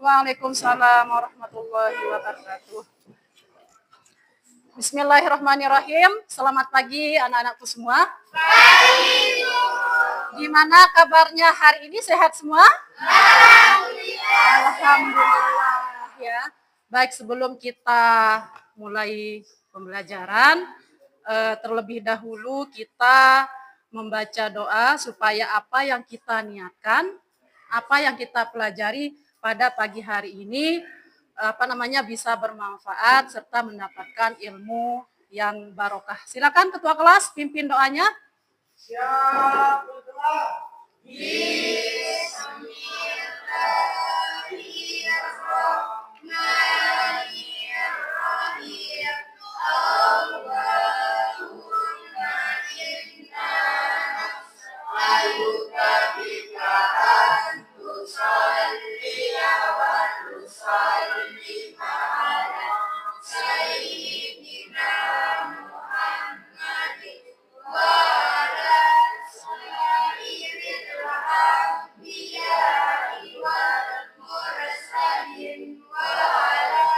Waalaikumsalam warahmatullahi wabarakatuh. Bismillahirrahmanirrahim. Selamat pagi anak-anakku semua. Gimana kabarnya hari ini? Sehat semua? Alhamdulillah ya. Baik, sebelum kita mulai pembelajaran, terlebih dahulu kita membaca doa supaya apa yang kita niatkan, apa yang kita pelajari pada pagi hari ini bisa bermanfaat serta mendapatkan ilmu yang barokah. Silakan ketua kelas pimpin doanya. Siap, Bismillahirrahmanirrahim. Allahumma inna nas'aluka bika an tusalliya wa tusallim ala sayyidina Muhammadin wa ala sayyidil anbiya'i wal mursalin wa ala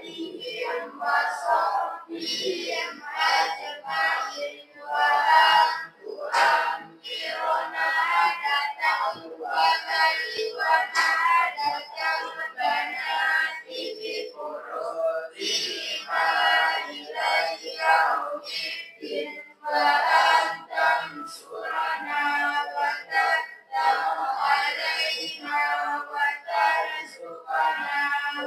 alihim wa sahbihim ajma'in wa antu amiruna hadatau wa kaliwana hadatau banati bi furudihima ilaihi yaumiddin wa antam surana wa tattamu alaina wa tarzuqana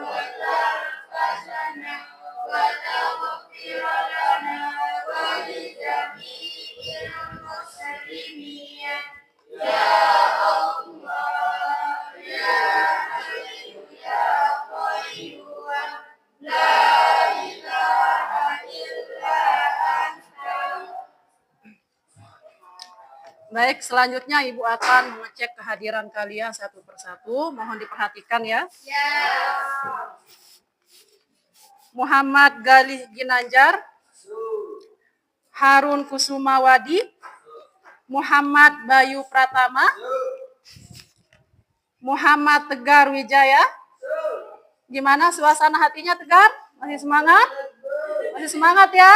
wa tarfasana wa taghfirana wa lijami'il muslimin ya Allah ya Hayyu ya Qayyum la ilaha illa anta. Baik, selanjutnya Ibu akan mengecek kehadiran kalian satu persatu. Mohon diperhatikan ya. Muhammad Gali Ginanjar, Harun Kusumawadi, Muhammad Bayu Pratama, Muhammad Tegar Wijaya. Gimana suasana hatinya Tegar? Masih semangat? Masih semangat ya?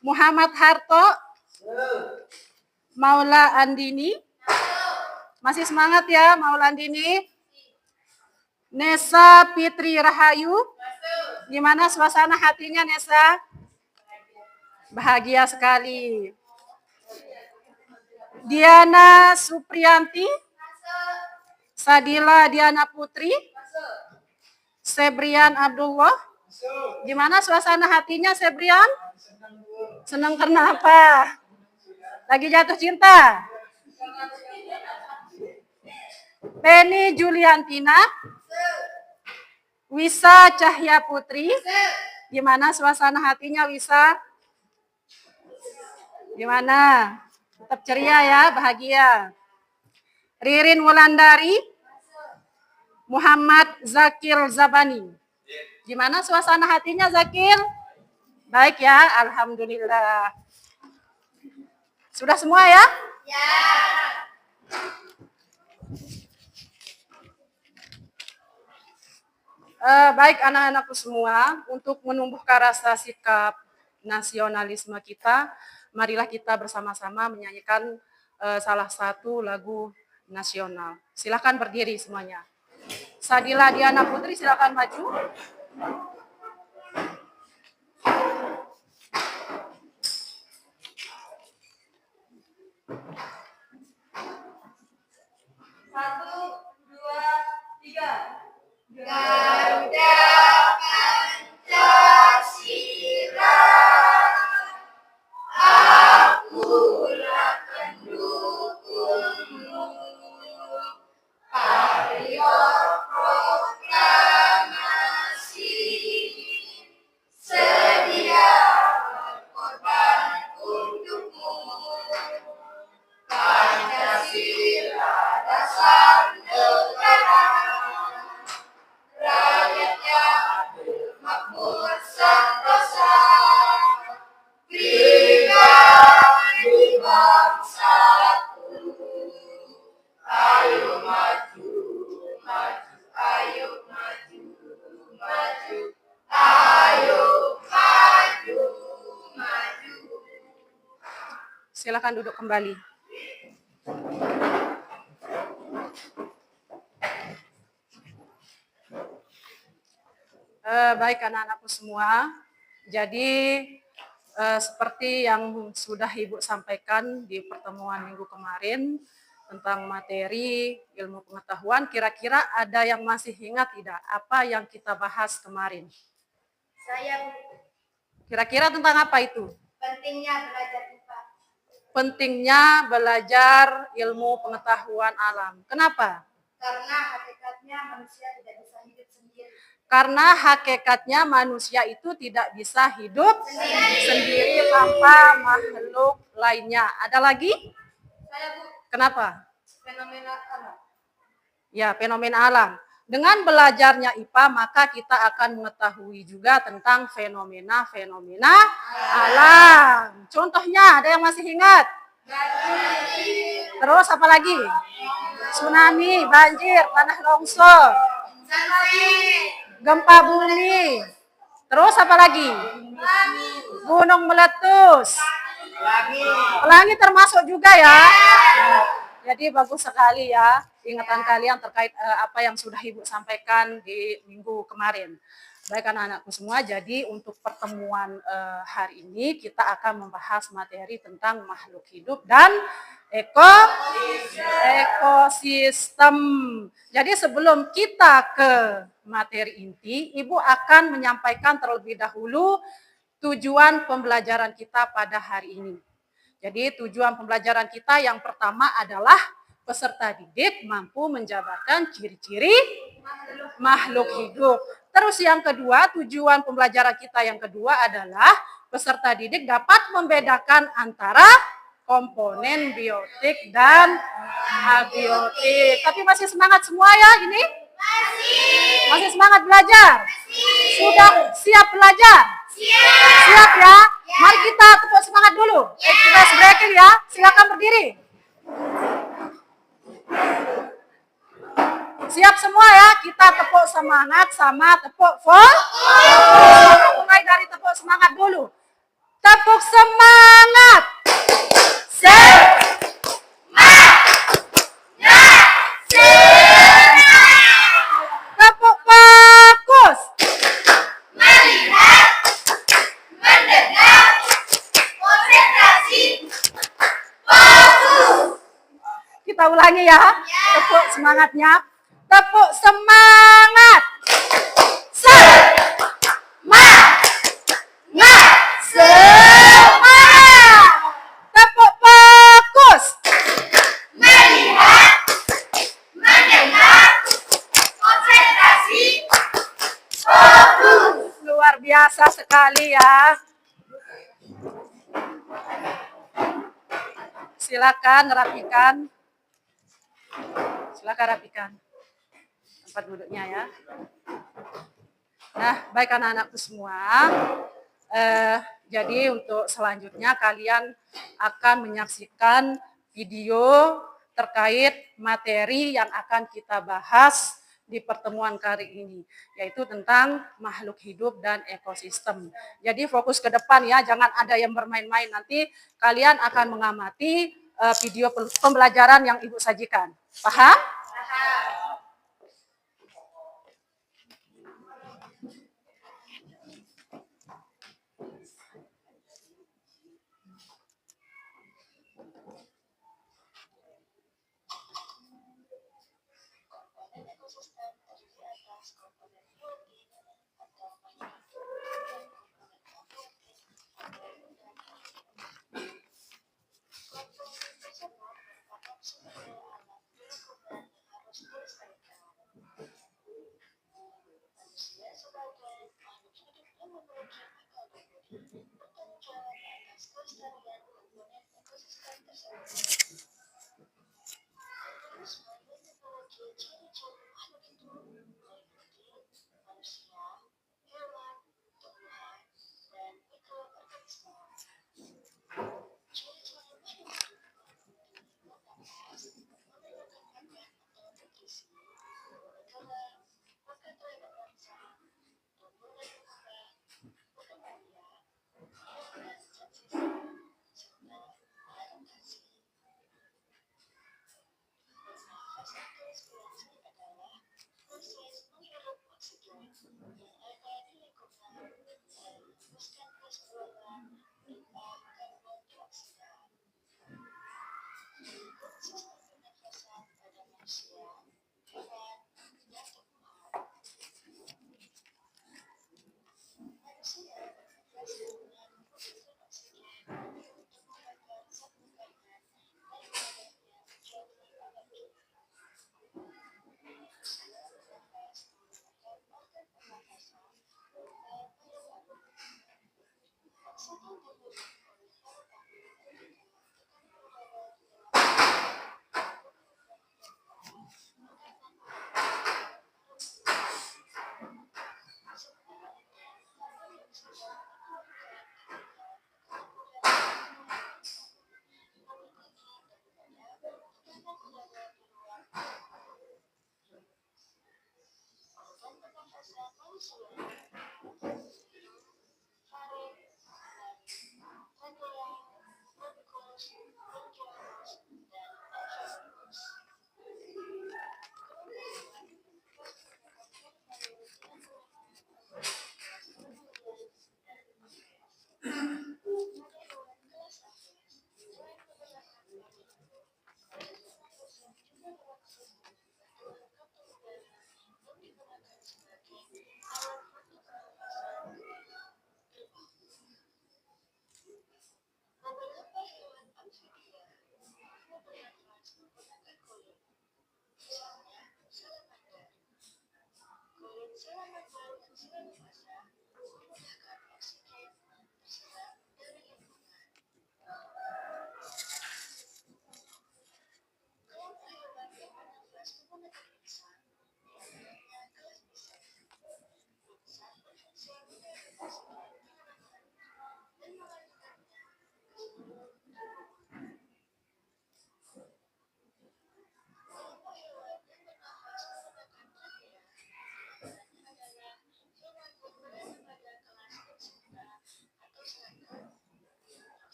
Muhammad Harto, Maula Andini. Masih semangat ya Maula Andini? Nesa Fitri Rahayu. Gimana suasana hatinya Nesa? Bahagia sekali. Diana Supriyanti, Sadila Diana Putri, Sebrian Abdullah. Gimana suasana hatinya Sebrian? Senang kenapa? Lagi jatuh cinta? Penny Juliantina, Wisa Cahya Putri. Gimana suasana hatinya Wisa? Gimana? Tetap ceria ya, bahagia. Ririn Wulandari, Muhammad Zakil Zabani. Gimana suasana hatinya Zakil? Baik ya, alhamdulillah. Sudah semua ya? Ya. Baik anak-anakku semua, untuk menumbuhkan rasa sikap nasionalisme kita, marilah kita bersama-sama menyanyikan salah satu lagu nasional. Silakan berdiri semuanya. Sadila Diana Putri silakan maju. Satu, dua, tiga. Garuda Pancasila, akulah pendukungmu. Patriot proklamasi, sedia berkorban untukmu. Pancasila dasar negara. Silakan duduk kembali. Baik anak-anakku semua, jadi seperti yang sudah Ibu sampaikan di pertemuan minggu kemarin tentang materi ilmu pengetahuan, kira-kira ada yang masih ingat tidak apa yang kita bahas kemarin? Saya. Kira-kira tentang apa itu? Pentingnya belajar IPA. Pentingnya belajar ilmu pengetahuan alam. Kenapa? Karena hakikatnya manusia tidak bisa hidup sendiri. Karena hakikatnya manusia itu tidak bisa hidup sendiri tanpa makhluk lainnya. Ada lagi? Saya, Bu. Kenapa? Fenomena alam. Ya, fenomena alam. Dengan belajarnya IPA, maka kita akan mengetahui juga tentang fenomena-fenomena alam. Contohnya, ada yang masih ingat? Terus apa lagi? Tsunami, banjir, tanah longsor, gempa bumi. Terus apa lagi? Gunung meletus. Pelangi termasuk juga ya. Jadi bagus sekali ya ingatan kalian terkait apa yang sudah Ibu sampaikan di minggu kemarin. Baik anak-anakku semua, jadi untuk pertemuan hari ini kita akan membahas materi tentang makhluk hidup dan ekosistem. Jadi sebelum kita ke materi inti, Ibu akan menyampaikan terlebih dahulu tujuan pembelajaran kita pada hari ini. Jadi tujuan pembelajaran kita yang pertama adalah peserta didik mampu menjabarkan ciri-ciri makhluk hidup. Terus yang kedua, tujuan pembelajaran kita yang kedua adalah peserta didik dapat membedakan antara komponen biotik dan abiotik. Tapi masih semangat semua ya ini? Masih semangat belajar? Sudah siap belajar? Siap ya? Mari kita tepuk semangat dulu. Kita breaking ya. Silakan berdiri. Siap semua ya? Kita tepuk semangat sama tepuk fokus. Mulai dari tepuk semangat dulu. Tepuk semangat. Tepuk fokus. Melihat, mendengar, konsentrasi, fokus. Kita ulangi ya. Tepuk semangatnya. Tepuk semangat. Semangat. Tepuk fokus. Melihat, mendengar, konsentrasi, fokus. Luar biasa sekali ya. Silakan rapikan. Silakan rapikan tempat duduknya ya. Nah, baik anak-anakku semua. Jadi untuk selanjutnya kalian akan menyaksikan video terkait materi yang akan kita bahas di pertemuan kali ini, yaitu tentang makhluk hidup dan ekosistem. Jadi fokus ke depan ya, jangan ada yang bermain-main. Nanti kalian akan mengamati video pembelajaran yang Ibu sajikan. Paham?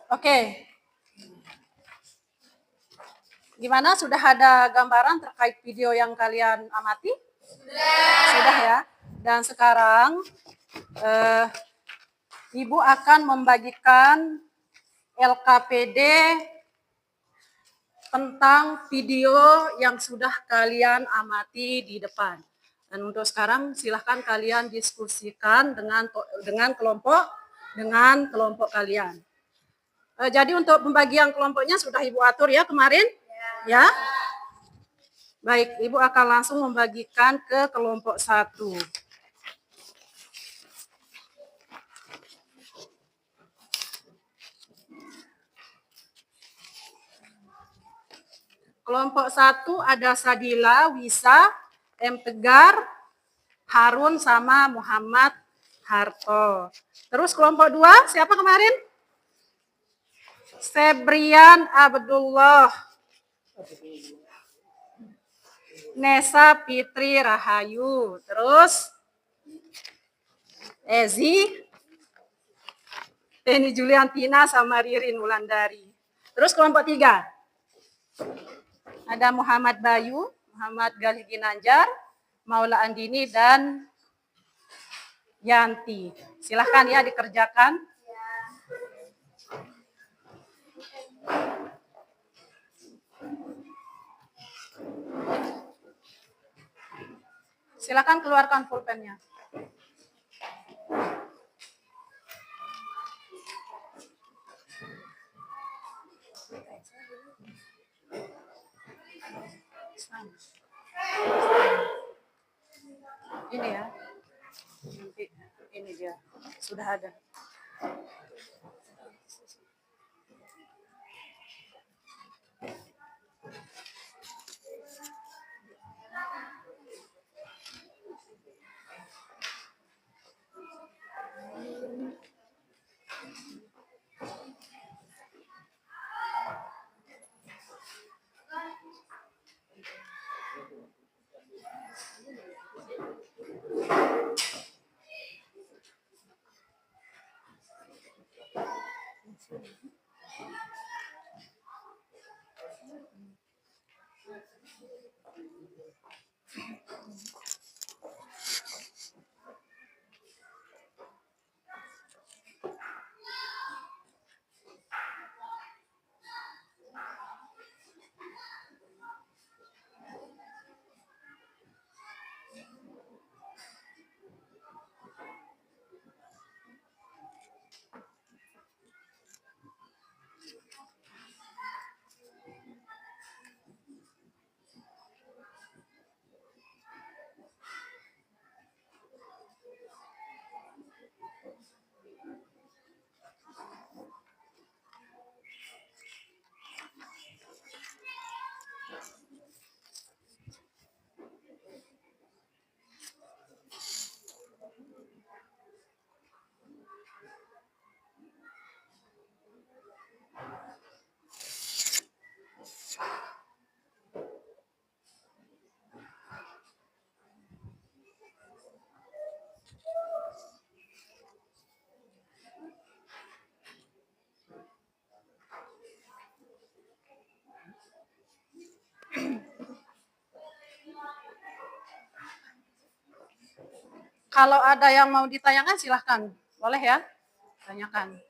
Oke, gimana? Sudah ada gambaran terkait video yang kalian amati? Sudah ya. Dan sekarang Ibu akan membagikan LKPD tentang video yang sudah kalian amati di depan. Dan untuk sekarang silahkan kalian diskusikan dengan kelompok kalian. Jadi untuk pembagian kelompoknya sudah Ibu atur ya kemarin? Ya. Baik, Ibu akan langsung membagikan ke kelompok 1. Kelompok 1 ada Sadila, Wisa, M. Tegar, Harun, sama Muhammad Harto. Terus kelompok 2, siapa kemarin? Febrian Abdullah, Nesa Fitri Rahayu, terus Ezi, Teni Juliantina, sama Ririn Wulandari. Terus kelompok 3, ada Muhammad Bayu, Muhammad Galih Ginanjar, Maula Andini, dan Yanti. Silahkan ya dikerjakan. Silakan keluarkan pulpennya. Ini ya. Nanti ini dia. Sudah ada. Kalau ada yang mau ditanyakan silahkan, boleh ya, tanyakan.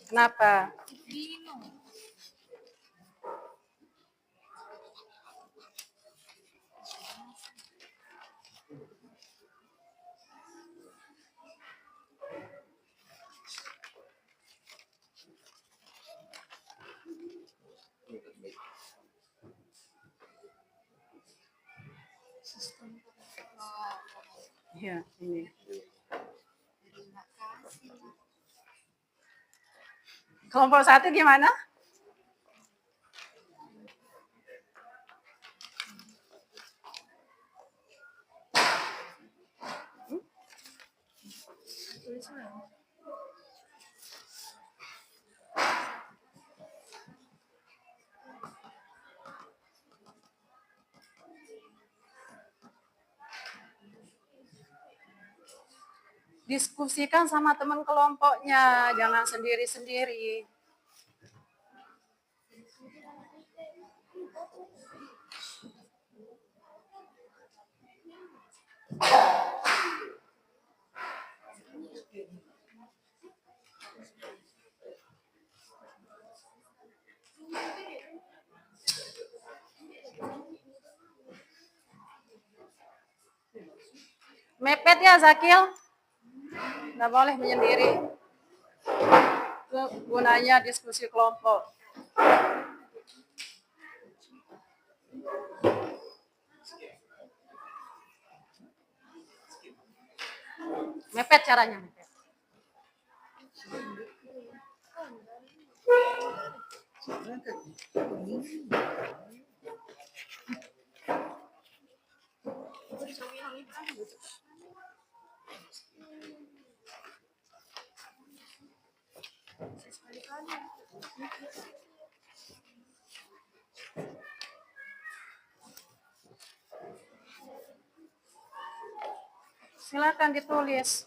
Kenapa? Iya, ini. Kelompok 1 gimana? Diskusikan sama teman kelompoknya, jangan sendiri-sendiri. Mepet ya Zakil, nggak boleh menyendiri. Itu gunanya diskusi kelompok. Mepet caranya, mepet. Silakan ditulis.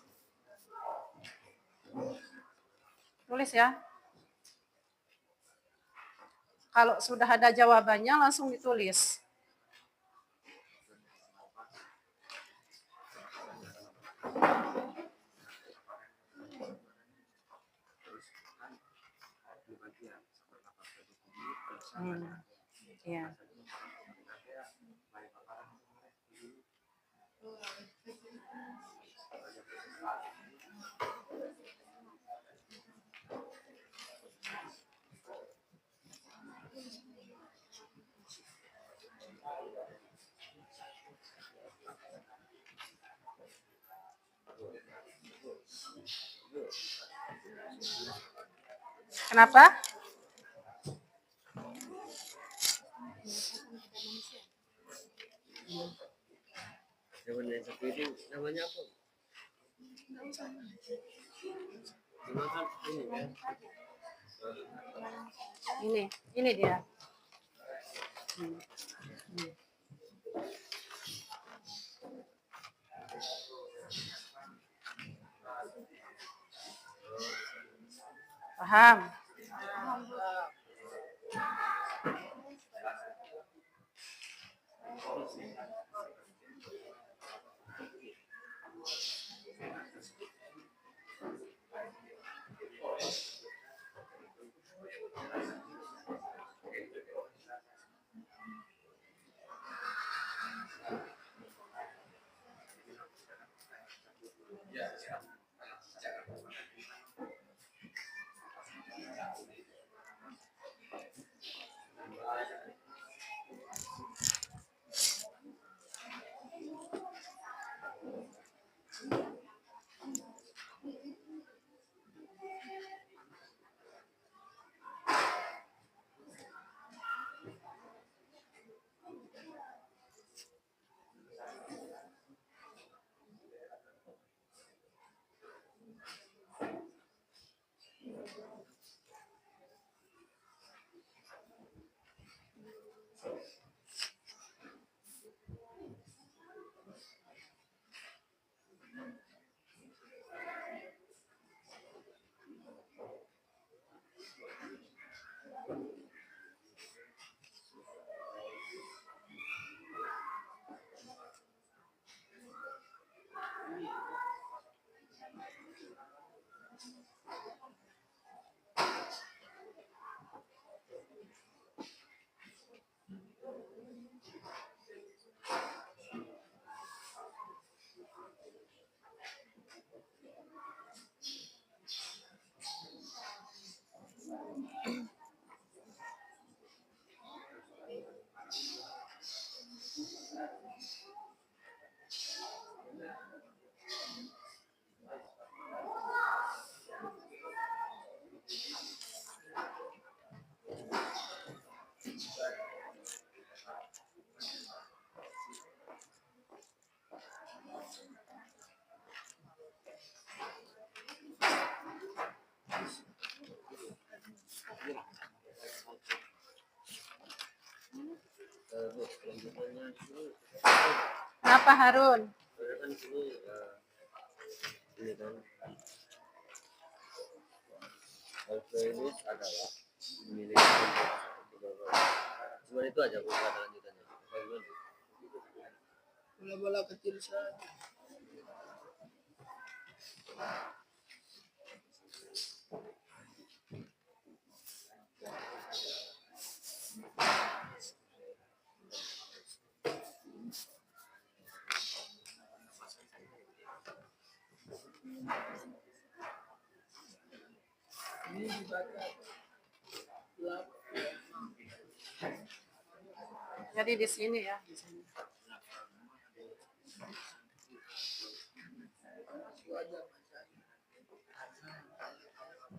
Tulis ya. Kalau sudah ada jawabannya langsung ditulis. Ya. Kenapa? Yang satu ini namanya apa? Ini dia. Paham? Bu, kelanjutannya ini Kenapa Harun? saya kan sini ini kan playlist adalah milik cuma itu aja bu, ada lanjutannya. Bagaimana? Bola-bola kecil saja. Ini dibaca 8. Jadi di sini ya, di sini. Itu aja bacanya.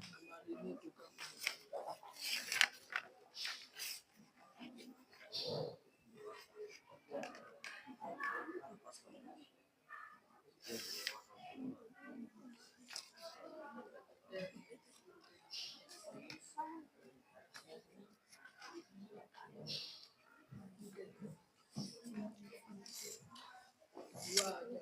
Kamar ini tukang. Dua aja.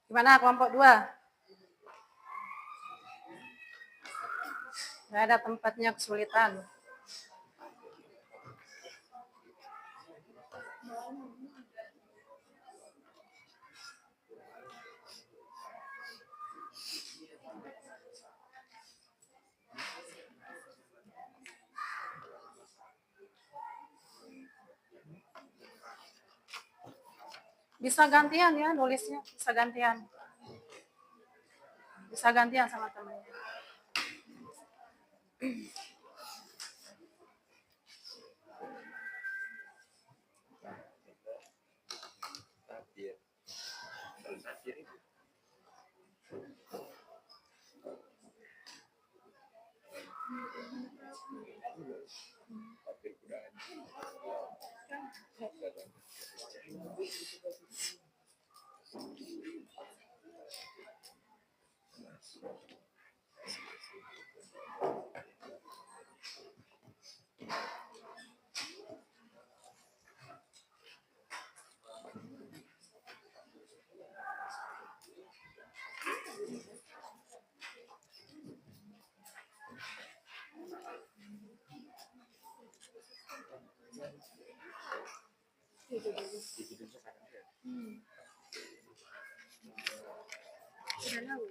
Gimana kelompok 2? Nggak ada tempatnya, kesulitan. Bisa gantian ya nulisnya, bisa gantian. Bisa gantian sama temennya. Takdir. Kalau takdir itu takdir kuda. Dibikin sekarang ya. Udah lalu.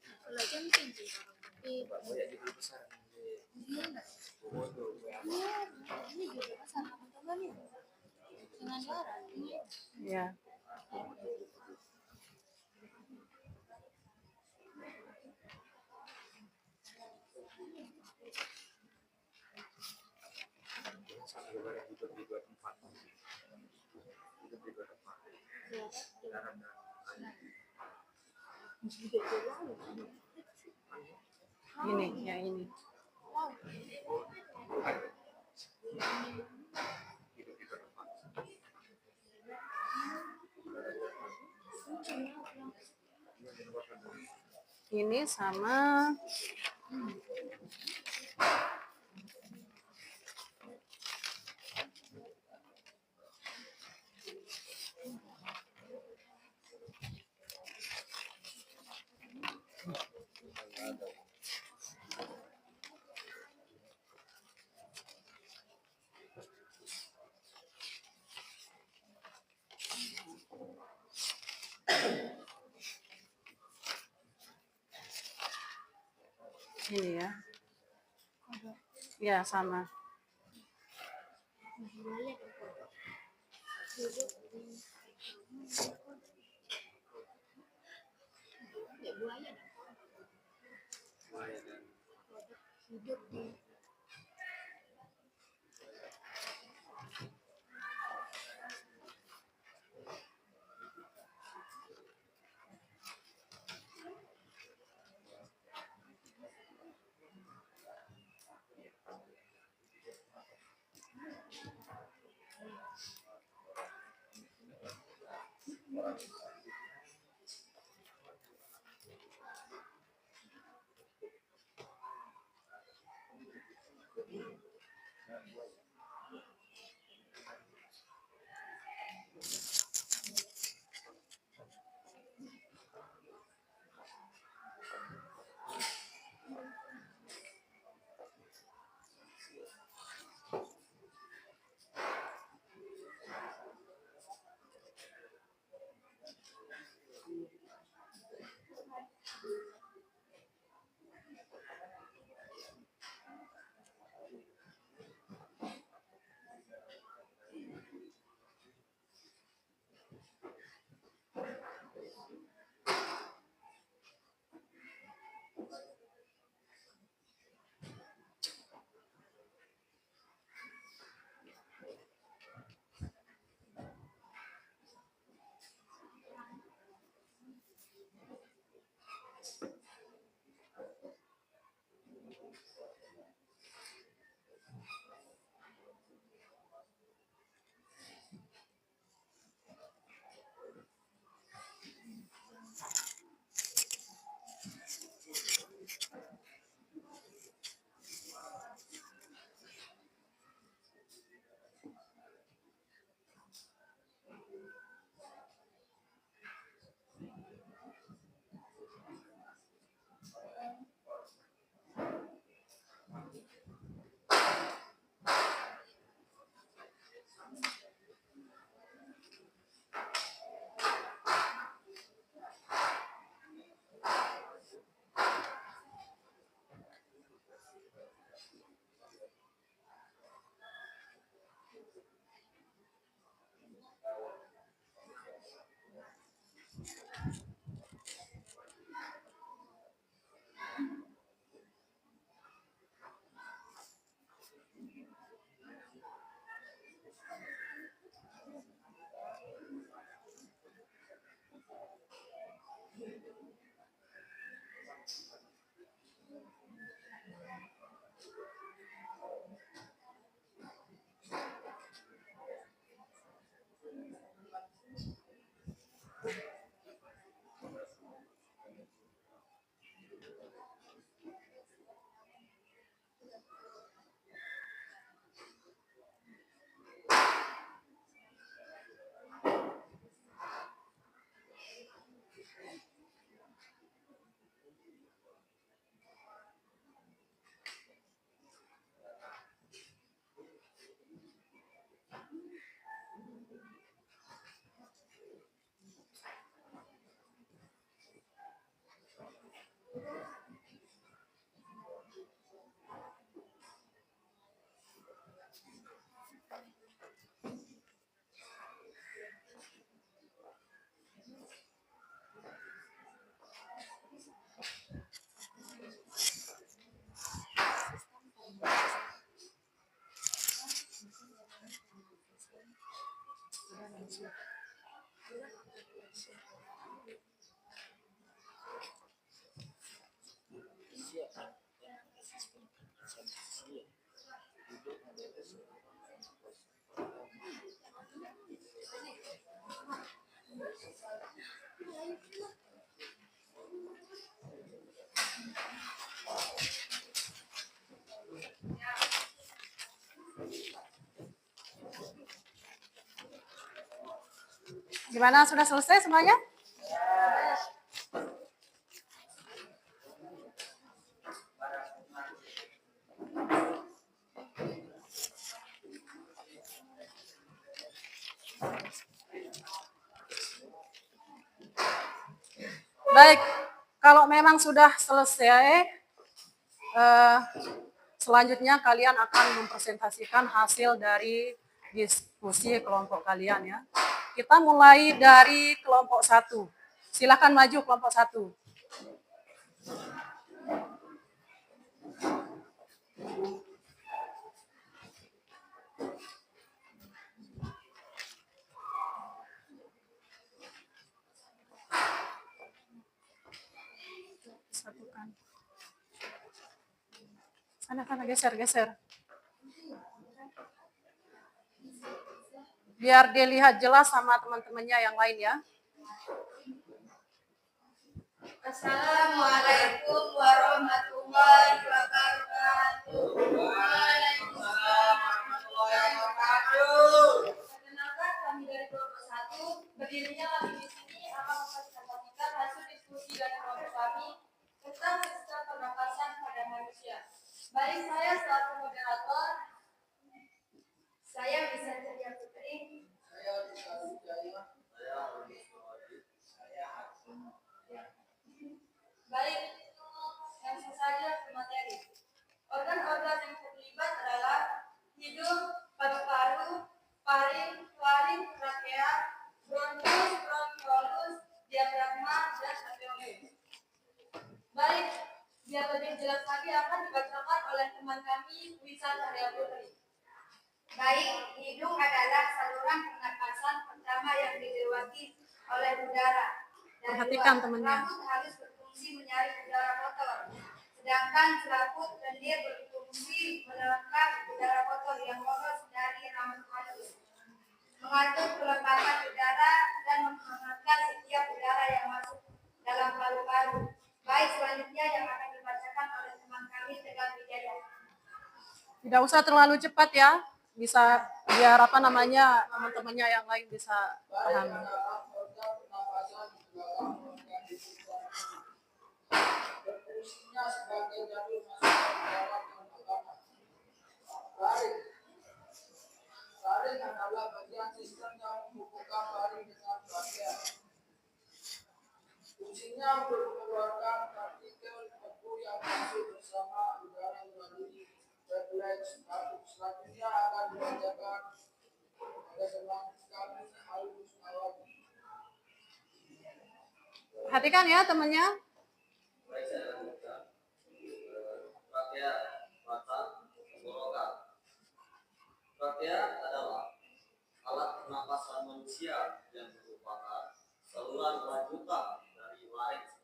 Kalau jam tinggi. Bapak ya di besar. Oh, tuh. Ini juga pasar teman-teman ya. Dengan darah. Ya. Sama lebaran hidup di dua tempat. Hidup di dua tempat. Darat dan Ini, yang ini. hidup di dua tempat. Ini sama ini ya. Ya, sama. Ya buaya Lumayan dan hidup di Gimana, sudah selesai semuanya? Baik, kalau memang sudah selesai, selanjutnya kalian akan mempresentasikan hasil dari diskusi kelompok kalian ya. Kita mulai dari kelompok 1. Silakan maju kelompok 1. Satukan. Sana geser. Biar dilihat jelas sama teman-temannya yang lain ya. Assalamualaikum warahmatullahi wabarakatuh. Waalaikumsalam warahmatullahi wabarakatuh. Perkenalkan, kami dari kelompok 1 berdirinya kami di sini akan mempresentasikan hasil diskusi dari kelompok kami tentang sistem pernapasan pada manusia. Baik, saya selaku moderator, saya bisa Ceria Putri. Saya bisa Wijaya. Baik, langsung saja ke materi. Organ-organ yang terlibat adalah hidung, paru-paru, faring, trakea, bronkus, bronkiolus, diafragma, dan alveolus. Baik, biar lebih jelas lagi akan dibacakan oleh teman kami, Wisa Ceria Putri. Baik, hidung adalah saluran pernapasan pertama yang dilewati oleh udara. Perhatikan temannya. Rambut halus berfungsi menyaring udara kotor, sedangkan selaput lendir berfungsi menekan udara kotor yang lolos dari rambut halus, mengatur kelembapan udara dan menghangatkan setiap udara yang masuk dalam paru-paru. Baik, selanjutnya yang akan dibacakan oleh teman kami Tegar Wijaya. Tidak usah terlalu cepat ya. Bisa biar teman-temannya yang lain bisa paham. Berfungsinya sebagai jalur masuk udara yang pertama. Faring adalah bagian sistem yang menghubungkan faring dengan trachea. Fungsinya untuk mengeluarkan partikel debu yang masuk bersama udara melalui refleks. Selanjutnya akan dibacakan oleh teman kami Alus Awadi. Perhatikan ya temannya. Baik, saya lanjutkan. Trakea, mata, tenggorokan. Trakea adalah alat pernapasan manusia yang merupakan saluran lanjutan dari larynx.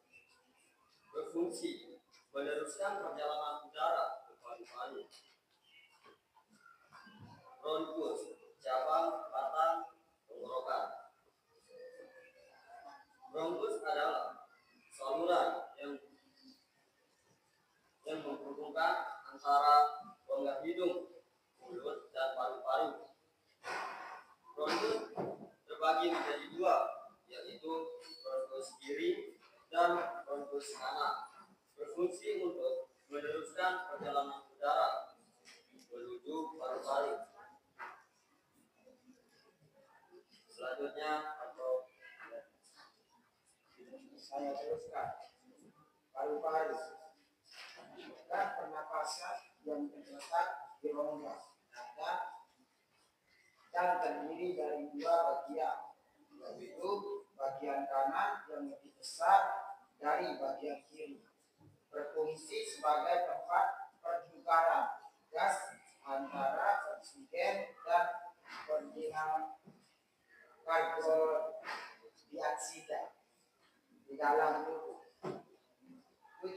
Berfungsi meneruskan perjalanan udara ke paru-paru. Bronkus, cabang, batang, tenggorokan. Bronkus adalah saluran yang menghubungkan antara rongga hidung, mulut, dan paru-paru. Bronkus terbagi menjadi 2, yaitu bronkus kiri dan bronkus kanan. Berfungsi untuk meneruskan perjalanan udara menuju paru-paru. Selanjutnya Saya teruskan. Paru-paru dan pernapasan yang terletak di rongga dada dan terdiri dari 2 bagian, yaitu bagian kanan yang lebih besar dari bagian kiri. Berfungsi sebagai tempat pertukaran gas antara oksigen dan karbondioksida di dalam tubuh. 7.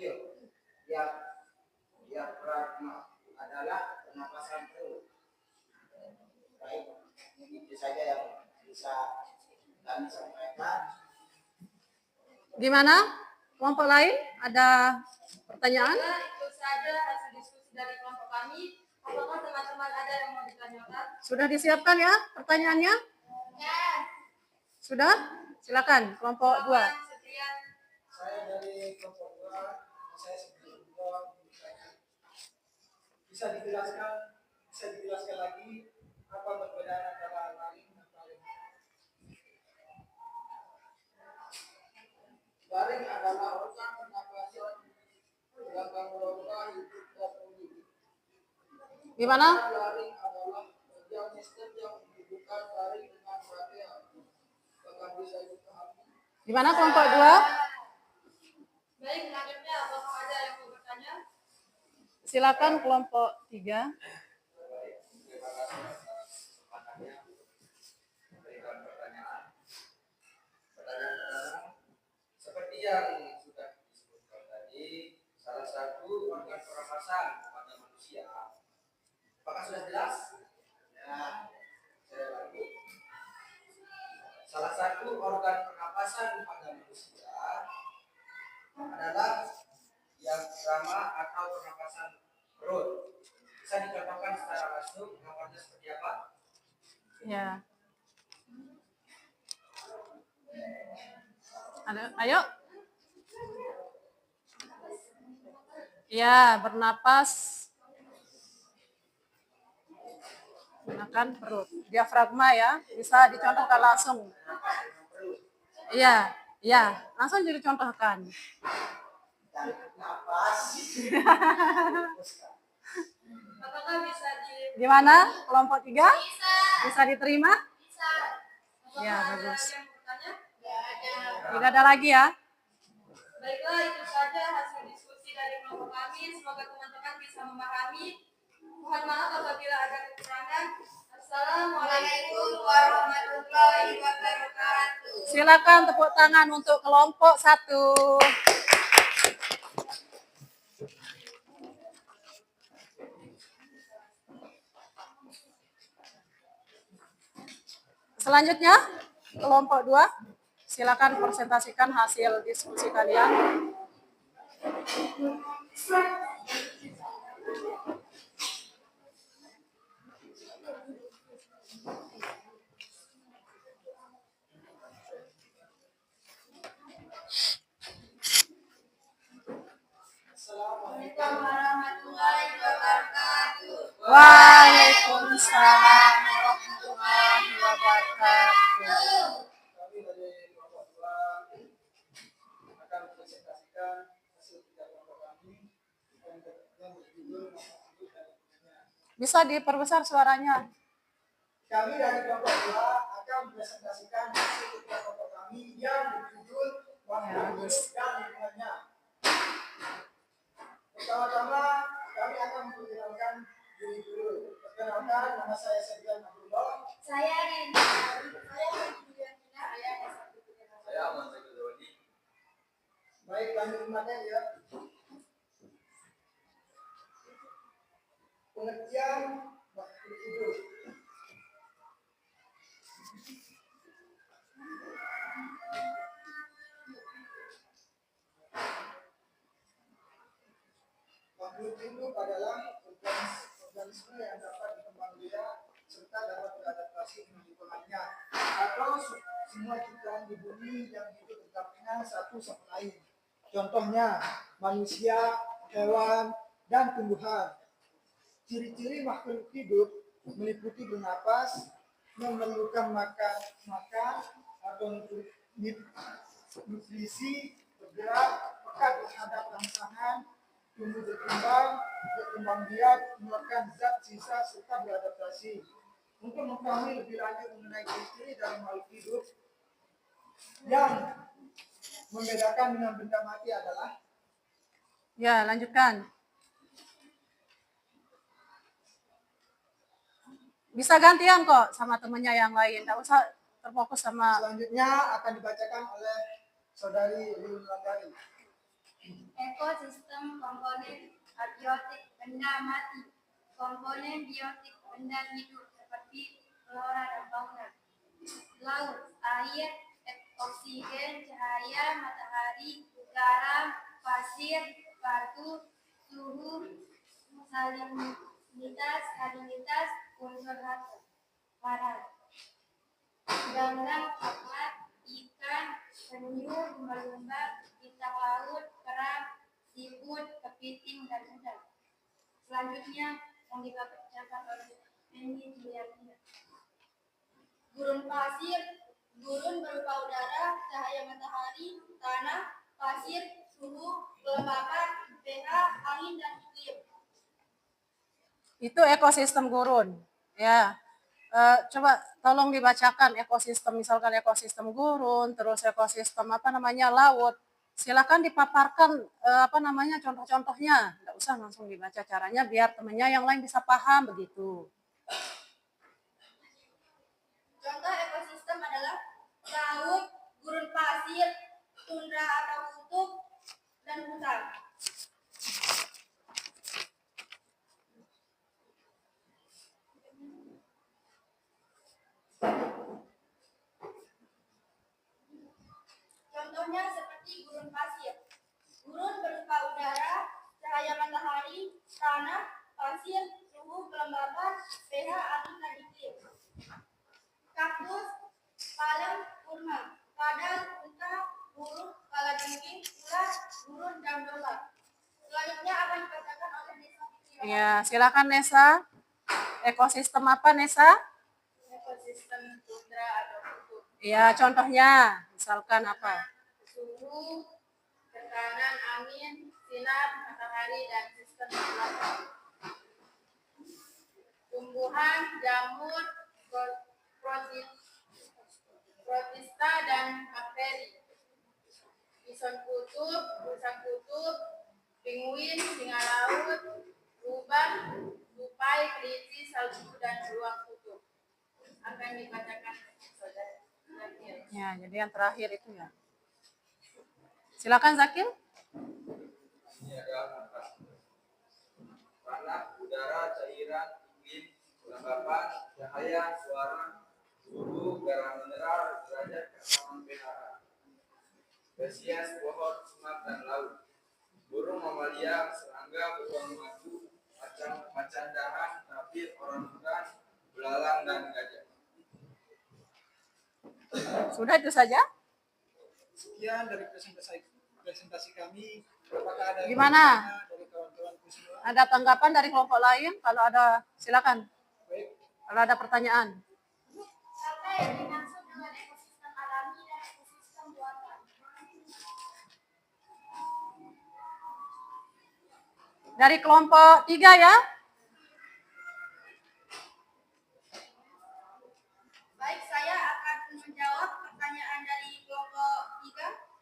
Diafragma adalah pernapasan perut. Baik, itu saja yang bisa kami sampaikan. Gimana? Kelompok lain ada pertanyaan? Baiklah, itu saja hasil diskusi dari kelompok kami. Apakah teman-teman ada yang mau ditanyakan? Sudah disiapkan ya pertanyaannya? Ya. Sudah? Silakan kelompok 2. Sekian. Saya dari kelompok 2, saya sebelum bisa dijelaskan lagi apa perbedaan antara laring dan laring. Laring adalah organ pernapasan yang mengelola hidup dan bunyi. Gimana? Laring adalah bagian sistem yang menghubungkan laring dengan trachea. Apakah bisa dipahami? Gimana kelompok 2? Baik, selanjutnya apakah ada yang mau bertanya? Silakan kelompok 3. Terima kasih atas kesempatannya memberikan pertanyaan. Pertanyaan pertama, seperti yang sudah disebutkan tadi, salah satu organ pernapasan pada manusia. Apakah sudah jelas? Ya, saya lagi. Salah satu organ pernapasan pada manusia adalah diafragma atau pernapasan perut. Bisa dicontohkan secara langsung gambarnya seperti apa? Ya. Ayo. Ya, bernapas gunakan perut. Diafragma ya, bisa dicontohkan langsung. Iya, iya, langsung dicontohkan. Apakah bisa Gimana? Kelompok 3? Bisa. Bisa diterima? Bisa. Apakah Ya, ada bagus. yang bertanya? Tidak ada. Tidak ada lagi ya? Baiklah, itu saja hasil diskusi dari kelompok kami. Semoga teman-teman bisa memahami. Mohon maaf apabila ada kekurangan. Assalamualaikum warahmatullahi wabarakatuh. Silakan tepuk tangan untuk kelompok 1. Selanjutnya, kelompok 2. Silakan presentasikan hasil diskusi kalian. Assalamualaikum warahmatullahi wabarakatuh. Waalaikumsalam warahmatullahi wabarakatuh. Kami dari kelompok 2 akan presentasikan hasil tiga kelompok kami yang berjudul masa hidup dan lingkungannya. Bisa diperbesar suaranya. Kami dari kelompok 2 akan presentasikan hasil tiga kelompok kami yang berjudul masa hidup dan lingkungannya. Pertama-tama kami akan memperkenalkan diri dulu. Perkenalkan, nama saya Sergian Abdullah. Saya Rina. Saya Juliana. Saya Esa. Saya Ahmad Zaki. Baik, kami umatnya ya. Pengertian makhluk hidup. Makhluk hidup adalah organisme yang dapat berkembang biak serta dapat beradaptasi dengan lingkungannya atau semua ciptaan di bumi yang hidup berdampingan satu sama lain. Contohnya manusia, hewan, dan tumbuhan. Ciri-ciri makhluk hidup meliputi bernapas, memerlukan makan atau nutrisi, bergerak, peka terhadap rangsangan, tumbuh berkembang biak, mengeluarkan zat sisa serta beradaptasi. Untuk mengetahui lebih lanjut mengenai ciri-ciri dari makhluk hidup yang membedakan dengan benda mati adalah Ya, lanjutkan. Bisa gantian kok sama temennya yang lain. Nggak usah terfokus sama Selanjutnya akan dibacakan oleh Saudari Yun Langgari. Ekosistem komponen abiotik benda mati. Komponen biotik benda hidup seperti flora dan fauna. Laut, air, oksigen, cahaya matahari, garam, pasir, batu, suhu, salinitas, unsur hara. Ganggang, apat, ikan, penyu, lumba-lumba, bintang laut, kerang, siput, kepiting, dan udang. Selanjutnya yang dibacakan oleh Mendy Juliana. Gurun pasir, gurun berupa udara, cahaya matahari, tanah, pasir, suhu, kelembapan, pH, angin, dan iklim. itu ekosistem gurun. Ya, coba tolong dibacakan ekosistem, misalkan ekosistem gurun, terus ekosistem laut. Silakan dipaparkan contoh-contohnya. Nggak usah langsung dibaca caranya biar temannya yang lain bisa paham begitu. Contoh ekosistem adalah laut, gurun pasir, tundra atau kutub, dan hutan. Contohnya seperti gurun pasir. Gurun berupa udara, cahaya matahari, tanah, pasir, suhu, kelembapan, pH, angin, dan iklim. Kaktus, palem, kurma, kadal, unta, burung, kalajengking, ular, gurun, dan domba. Selanjutnya akan dibacakan oleh Nesa. Ya, silakan Nesa. Ekosistem apa Nesa? Ekosistem tundra atau kutub. Ya, contohnya misalkan apa? Suhu, tekanan angin, sinar matahari, dan sistem kelembapan. Tumbuhan, jamur, protista, dan bakteri. Bison kutub, rusa kutub, penguin, singa laut, lubang, tupai, kelinci, salju, dan beruang kutub. Akan dibacakan Saudara Zakil. Ya, jadi yang terakhir itu ya. Silakan Zakil. Ini adalah tanah, udara, cairan, iklim, kelembapan, cahaya, suara, suhu, garam mineral, derajat keasaman pH, spesies pohon, semak, dan laut, burung, mamalia, serangga, beruang madu, macan dahan, tapir, orangutan, belalang, dan gajah. Sudah itu saja? Sekian dari presentasi kami. Apakah ada Gimana? dari kawan-kawanku semua? Ada tanggapan dari kelompok lain? Kalau ada, silakan. Baik. Kalau ada pertanyaan. Apa yang dimaksud dengan ekosistem alami dan ekosistem buatan? Dari kelompok 3 ya. Baik, saya akan menjawab pertanyaan dari kelompok 3.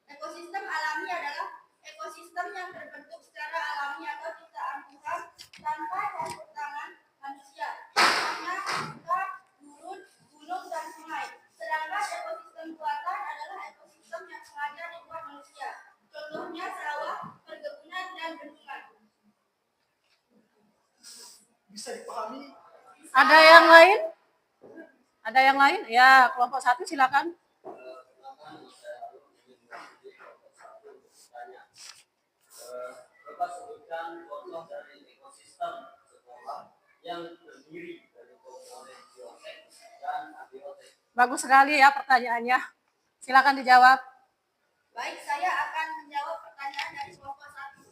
Ekosistem alami adalah ekosistem yang terbentuk secara alami atau ciptaan Tuhan tanpa campur tangan manusia. Contohnya hutan, gurun, gunung, dan sungai. Sedangkan ekosistem buatan adalah ekosistem yang sengaja dibuat manusia. Contohnya sawah, perkebunan, dan bendungan. Bisa dipahami? Ada yang lain? Ada yang lain? Ya, kelompok 1 silakan. Bapak sebutkan contoh dari ekosistem sekolah yang terdiri dari komponen biotek dan abiotek. Bagus sekali ya pertanyaannya. Silakan dijawab. Baik, saya akan menjawab pertanyaan dari kelompok 1.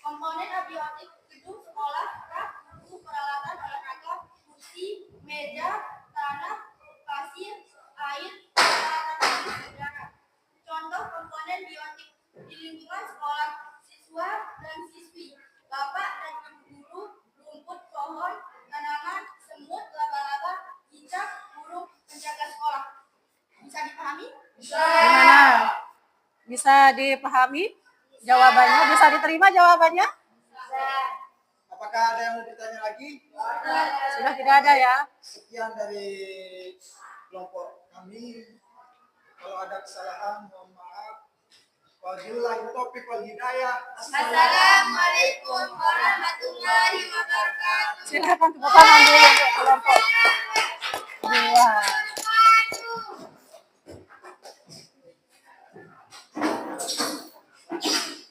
Komponen abiotik gedung sekolah, rak, buku, peralatan olahraga, kursi, meja, tanah, pasir, air, peralatan medis, udara. Contoh komponen biotik di lingkungan sekolah, siswa dan siswi, bapak dan ibu guru, rumput, pohon, tanaman, semut, laba-laba, cicak, burung, penjaga sekolah. Bisa dipahami? Gimana? Bisa dipahami jawabannya? Bisa diterima jawabannya? Bisa. Apakah ada yang mau bertanya lagi? Sudah tidak ada ya? Sekian dari kelompok kami. Kalau ada kesalahan, mohon maaf. Wabillahi taufiq wal hidayah. Assalamualaikum warahmatullahi wabarakatuh. Silakan tepuk tangan dulu untuk kelompok 2.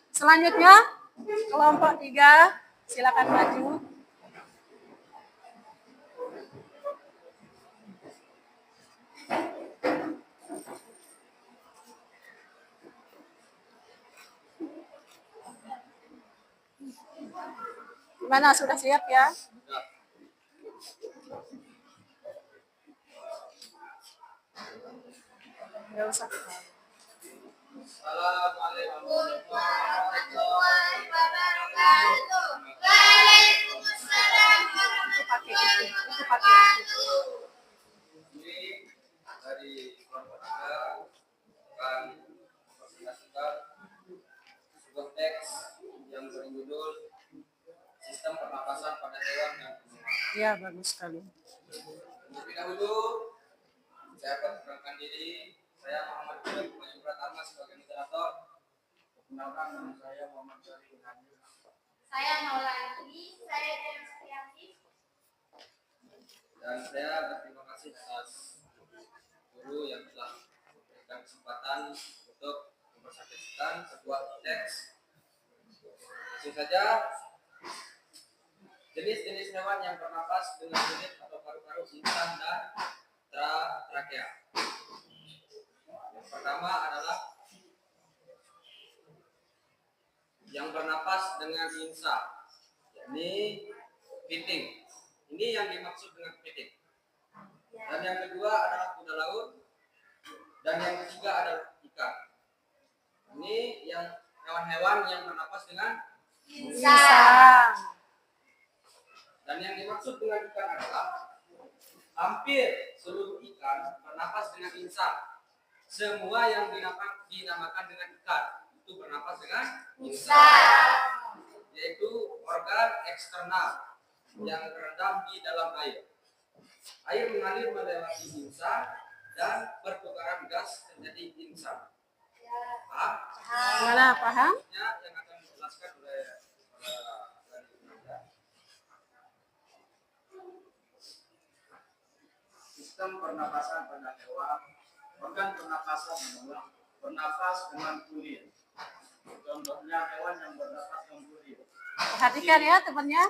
Selanjutnya kelompok 3, silakan maju. Gimana, sudah siap ya? Nggak usah. Assalamualaikum Warahmatullahi wabarakatuh. Waalaikumsalam warahmatullahi wabarakatuh. Ini dari kelompok 3 akan mempresentasikan sebuah teks yang berjudul Sistem Pernapasan pada Hewan dan Tumbuhan. Ya, bagus sekali. Terlebih dahulu, saya perkenalkan diri. Saya Muhammad Philip Mayu Pratama sebagai moderator. Perkenalkan, nama saya Muhammad Syarif Hadi. Saya Maulani, saya Dewi Setiati. Dan saya berterima kasih atas guru yang telah memberikan kesempatan untuk mempresentasikan sebuah teks. Langsung saja, jenis-jenis hewan yang bernapas dengan unit atau paru-paru insan dan trakea. Yang pertama adalah yang bernapas dengan insa, yakni kepiting. Ini yang dimaksud dengan kepiting. Dan yang kedua adalah kuda laut. Dan yang ketiga adalah ikan. Ini yang hewan-hewan yang bernapas dengan Insang. Dan yang dimaksud dengan ikan adalah hampir seluruh ikan bernapas dengan insang. Semua yang dinamakan dengan ikan itu bernapas dengan insang, yaitu organ eksternal yang terendam di dalam air. Air mengalir melewati insang dan pertukaran gas terjadi insang. Paham? Gimana, paham? Yang akan dijelaskan oleh sistem pernapasan pada hewan. Organ pernapasan adalah bernapas dengan kulit. Contohnya hewan yang bernapas dengan kulit. Perhatikan ya temannya.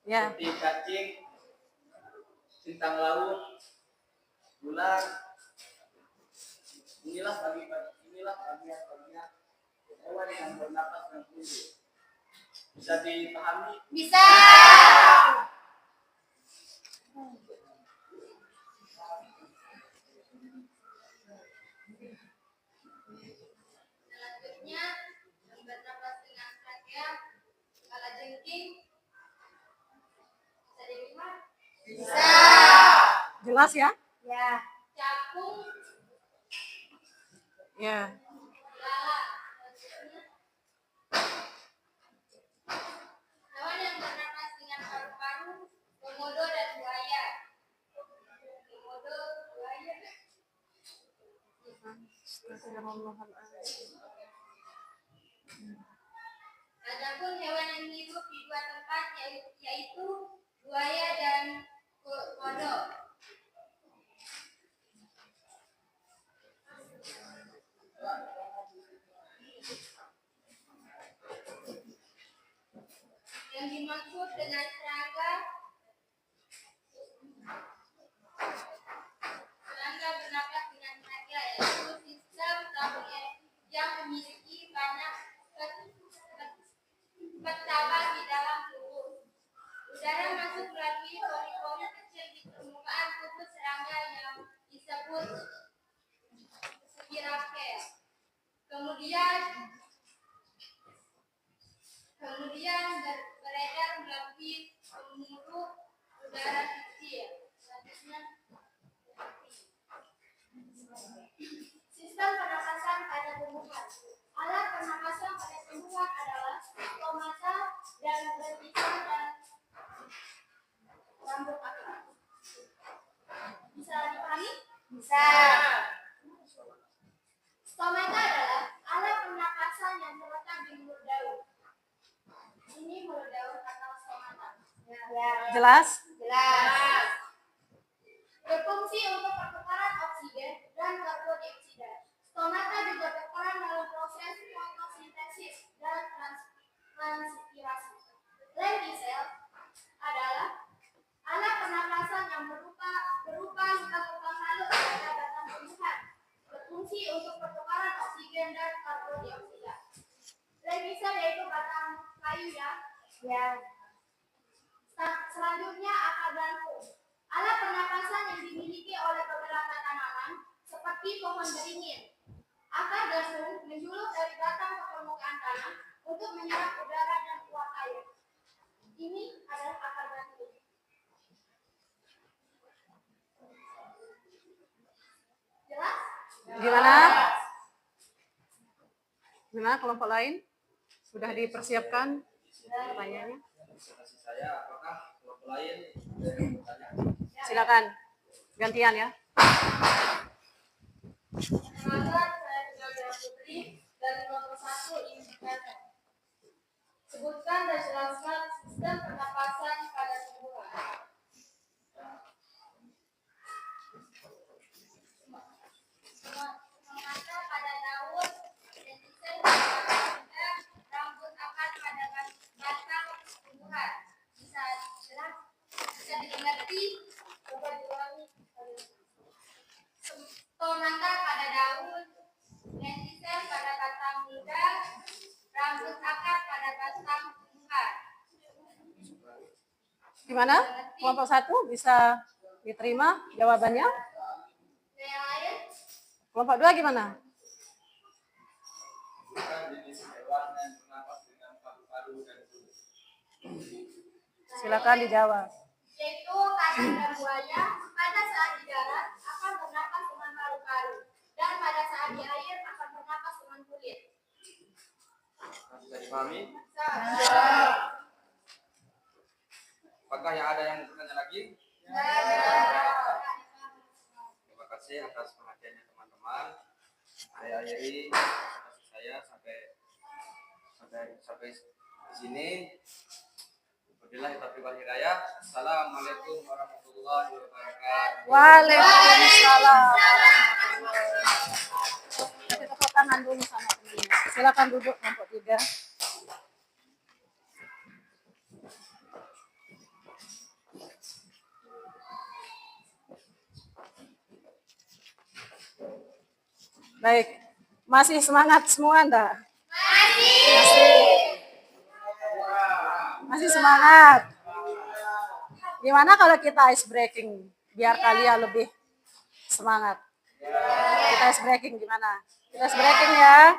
Ya. Seperti cacing, bintang laut, ular. Inilah bagian-bagian hewan yang bernapas dengan kulit. Bisa dipahami? Bisa. Selanjutnya, yang bernapas dengan trakea, kalajengking. Bisa dilihat? Bisa. Jelas ya? Ya. Capung, Ya. lala. Hewan yang bernapas dengan paru-paru, komodo dan buaya. Komodo, buaya. Adapun hewan yang hidup di dua tempat yaitu buaya dan kodok. Yang dimaksud dengan serangga bernapas dengan trakea, yaitu sistem tabung yang memiliki banyak pecaban di dalam tubuh. Udara masuk melalui pori-pori kecil di permukaan tubuh serangga yang disebut spirakel. Kemudian beredar melalui pembuluh udara kecil. Selanjutnya, sistem pernapasan pada tumbuhan. Alat pernapasan pada tumbuhan adalah stomata dan berpisah Stomata adalah alat pernapasan yang terletak di mulut daun. Ini mulut daun atau stomata. Jelas? Jelas. Berfungsi untuk pertukaran oksigen dan karbon dioksida. Stomata juga berperan dalam proses fotosintesis dan transpirasi. Lentisel adalah alat pernapasan yang berupa lubang-lubang halus pada batang tumbuhan. Berfungsi untuk pertukaran oksigen dan karbon dioksida. Lentisel yaitu batang kayu ya. Selanjutnya akar gantung. Alat pernapasan yang dimiliki oleh beberapa tanaman seperti pohon beringin. Akar gantung menjulur dari batang ke permukaan tanah untuk menyerap udara dan uap air. Ini adalah akar gantung. Jelas? Gimana? Gimana kelompok lain? Sudah dipersiapkan pertanyaannya? Presentasi saya, apakah kelompok lain ada yang bertanya? Silakan. Gantian ya. Perkenalkan, saya Julia Putri dari kelompok 1 indikator. Sebutkan dan jelaskan sistem pernapasan pada tumbuhan. Stomata pada daun, lentisel pada benda, rambut akar pada batang tumbuhan. Bisa jelas? Bisa dimengerti? Coba diulangi. Stomata pada daun, lentisel pada batang muda, rambut akar pada batang tumbuhan. Gimana? Kelompok 1 bisa diterima jawabannya? Yang lain? Kelompok 2 gimana? Bukan jenis hewan yang bernapas dengan paru-paru dan kulit. Silakan dijawab. Yaitu kadang dan buaya pada saat di darat akan bernapas dengan paru-paru dan pada saat di air akan bernapas dengan kulit. Bisa dipahami? Apakah ada yang bertanya lagi? Terima kasih atas perhatiannya teman-teman. Saya akhiri presentasi saya sampai di sini. Wabillahi taufiq wal hidayah. Assalamualaikum warahmatullahi wabarakatuh. Waalaikumsalam. Kita tepuk tangan dulu sama temannya. Silakan duduk kelompok 3. Baik, masih semangat semua enggak? Masih semangat. Gimana kalau kita ice breaking biar kalian lebih semangat? Kita ice breaking gimana? Kita ice breaking ya.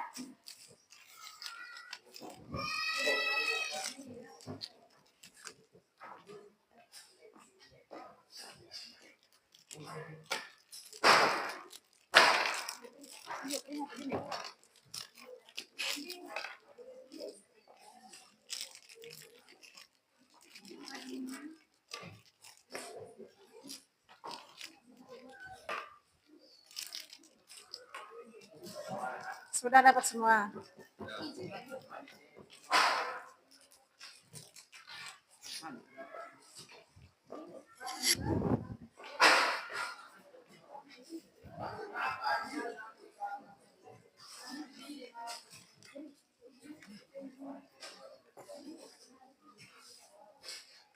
Sudah dapat semua.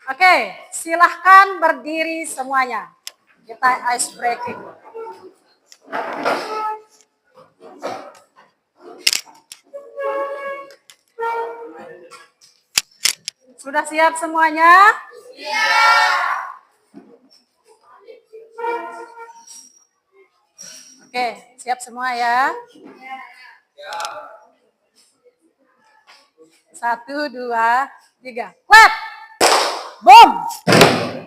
Oke, silahkan berdiri semuanya. Kita ice breaking. Sudah siap semuanya? Oke, siap semua ya? 1, 2, 3. Clap! Boom!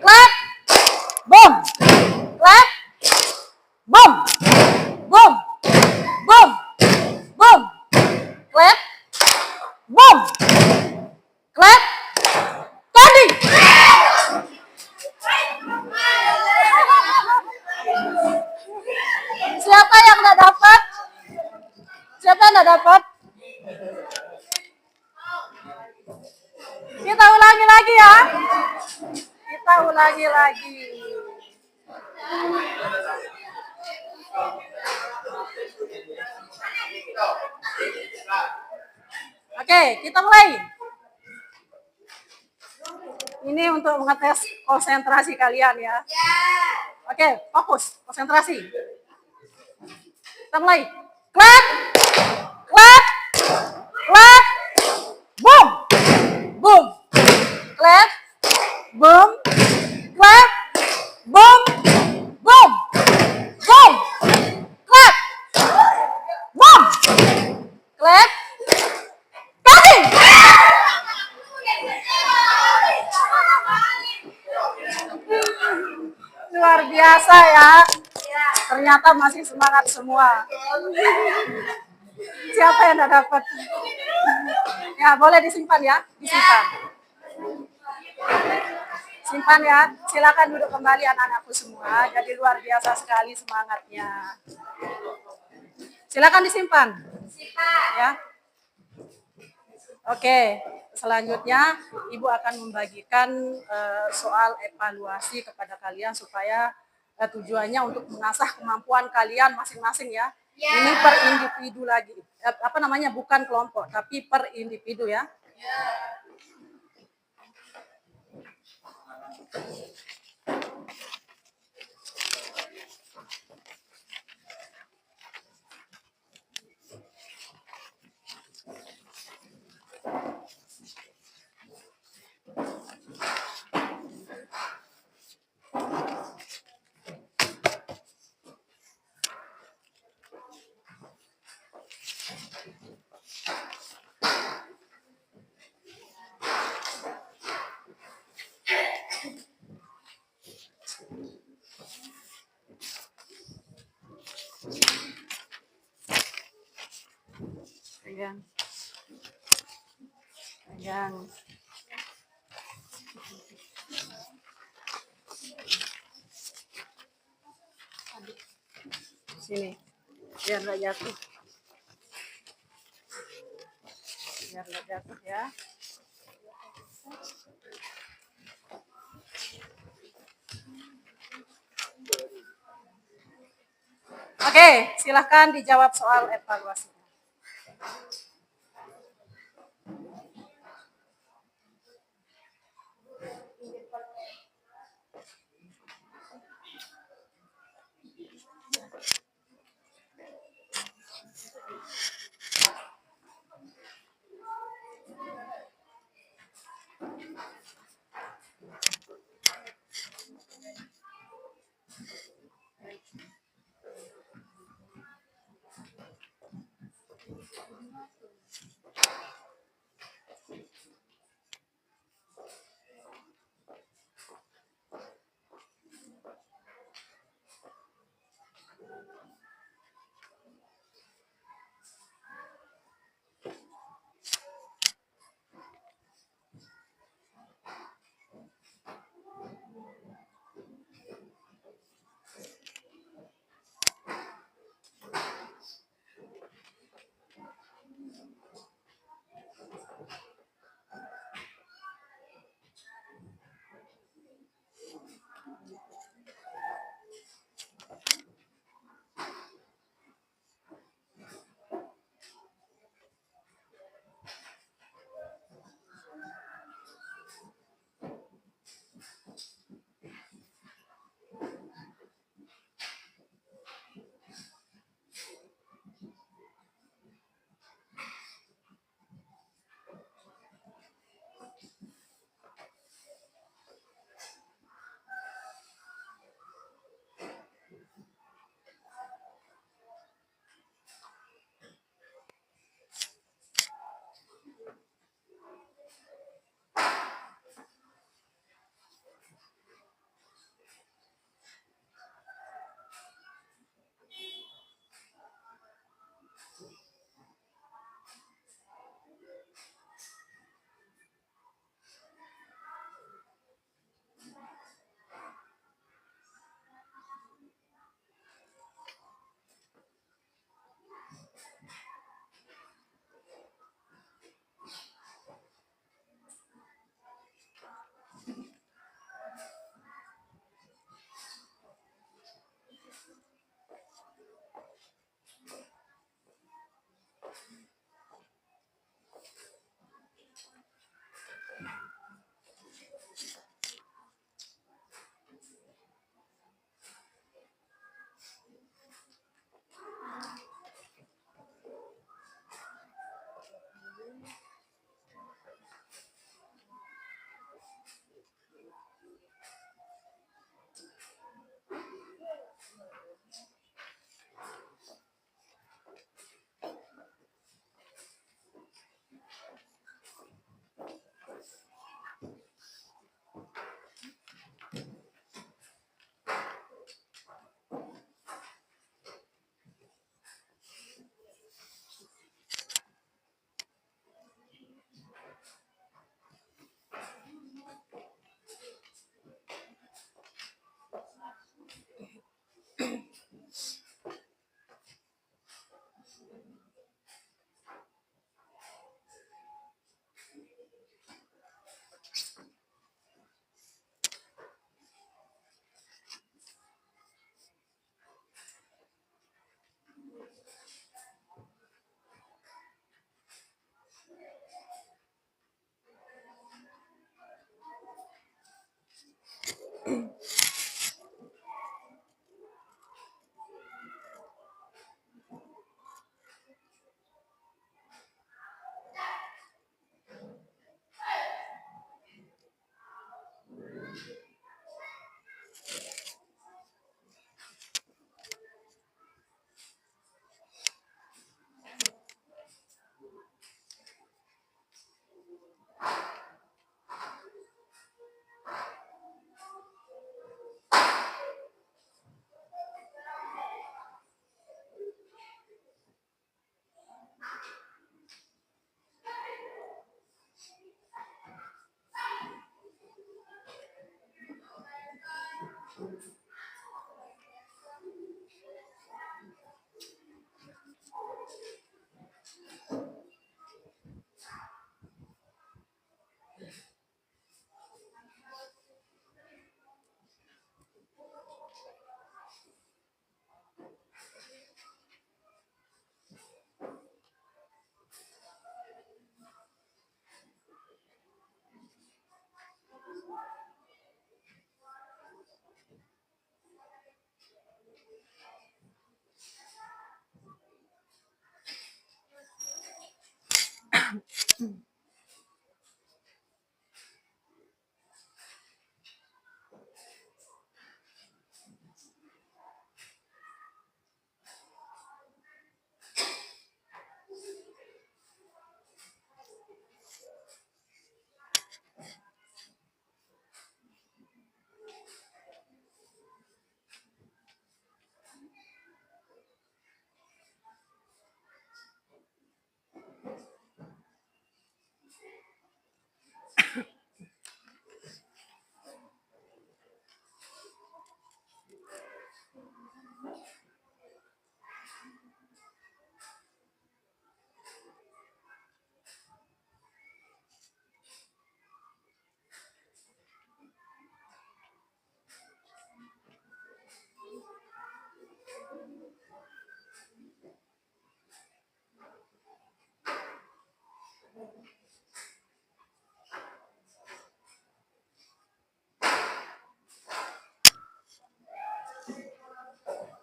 Clap! Boom! Clap! Boom! Boom! Boom! Boom! Clap! Boom! Clap! Tanding! dapat? Kita ulangi lagi ya. Kita ulangi lagi. Oke, kita mulai. Ini untuk mengetes konsentrasi kalian ya. Oke, fokus, konsentrasi. Kita mulai. Clap, clap, clap, boom, boom, clap, boom, clap, boom, boom, boom, clap, boom, clap, clapping. Luar biasa ya. Ternyata masih semangat semua. Siapa yang tidak dapat? Ya, boleh disimpan ya, disimpan. Simpan ya. Silakan duduk kembali anak-anakku semua. Jadi luar biasa sekali semangatnya. Silakan disimpan. Ya. Oke, selanjutnya Ibu akan membagikan soal evaluasi kepada kalian supaya tujuannya untuk mengasah kemampuan kalian masing-masing ya. Ini per individu lagi. Bukan kelompok, tapi per individu ya. Pegang. Pegang. Sini, biar nggak jatuh. Biar nggak jatuh ya. Oke, silahkan dijawab soal evaluasi.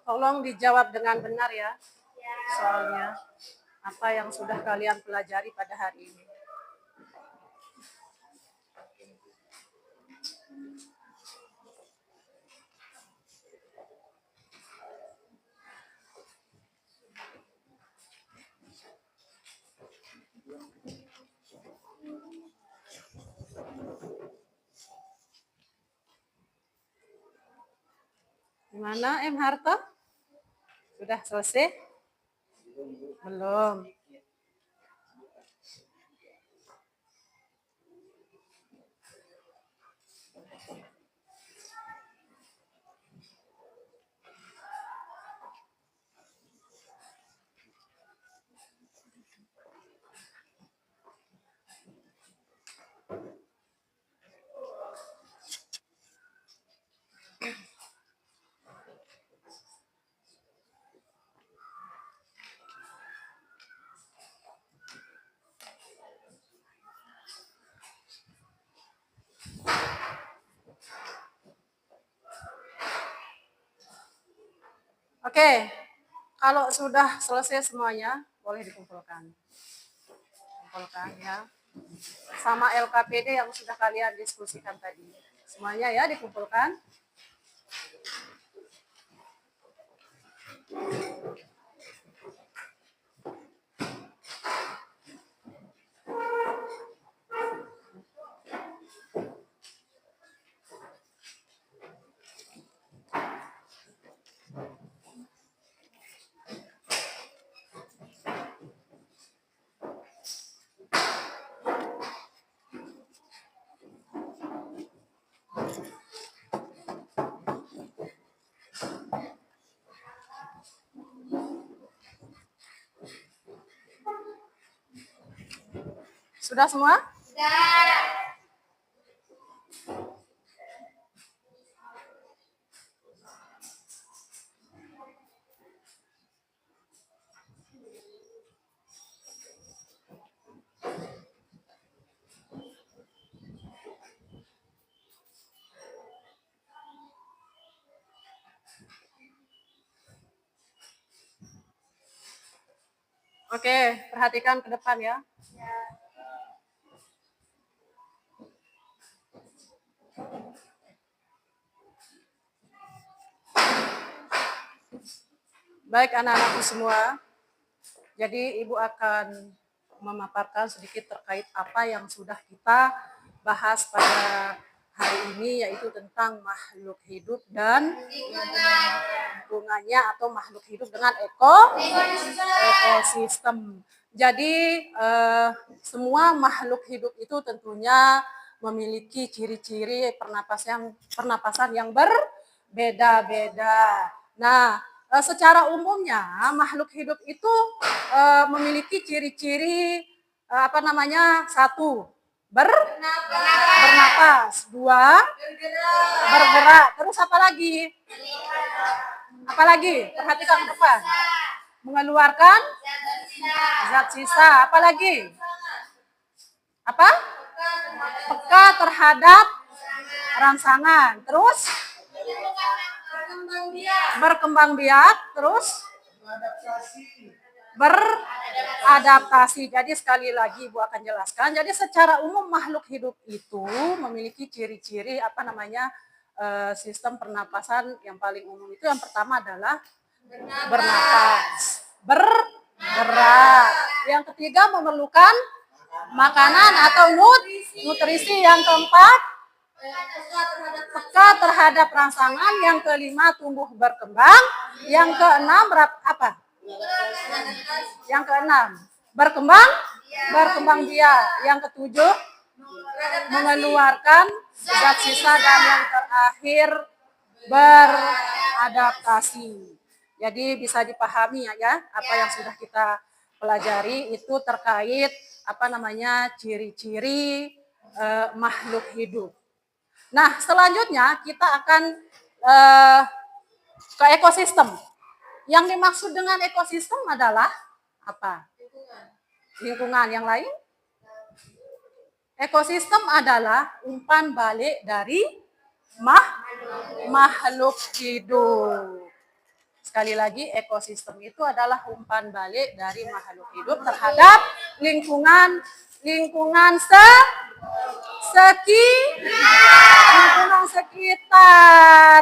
Tolong dijawab dengan benar ya, soalnya apa yang sudah kalian pelajari pada hari ini. Gimana M. Harto? Sudah selesai? Belum. Oke, kalau sudah selesai semuanya, boleh dikumpulkan. Kumpulkan ya. Sama LKPD yang sudah kalian diskusikan tadi. Semuanya ya dikumpulkan. Sudah semua? Sudah. Oke, perhatikan ke depan ya. Baik anak-anakku semua, jadi Ibu akan memaparkan sedikit terkait apa yang sudah kita bahas pada hari ini, yaitu tentang makhluk hidup dan lingkungannya atau makhluk hidup dengan ekosistem. Jadi semua makhluk hidup itu tentunya memiliki ciri-ciri pernapasan yang berbeda-beda. Nah, secara umumnya makhluk hidup itu memiliki ciri-ciri satu, bernapas, dua, bergerak, terus apa lagi? Perhatikan ke depan. Mengeluarkan zat sisa, apa lagi? Apa? Peka terhadap rangsangan, terus berkembang biak, terus beradaptasi. Jadi sekali lagi Ibu akan jelaskan. Jadi secara umum makhluk hidup itu memiliki ciri-ciri sistem pernapasan yang paling umum itu yang pertama adalah bernapas, bergerak. Yang ketiga memerlukan makanan atau nutrisi. Yang keempat peka terhadap rangsangan. Yang kelima tumbuh berkembang. Yang keenam apa? Yang keenam berkembang biak. Yang ketujuh mengeluarkan zat sisa dan yang terakhir beradaptasi. Jadi bisa dipahami ya apa yang sudah kita pelajari itu terkait ciri-ciri makhluk hidup. Nah, selanjutnya kita akan ke ekosistem. Yang dimaksud dengan ekosistem adalah apa? Lingkungan. Yang lain? Ekosistem adalah umpan balik dari makhluk hidup. Sekali lagi, ekosistem itu adalah umpan balik dari makhluk hidup terhadap lingkungan sekitar.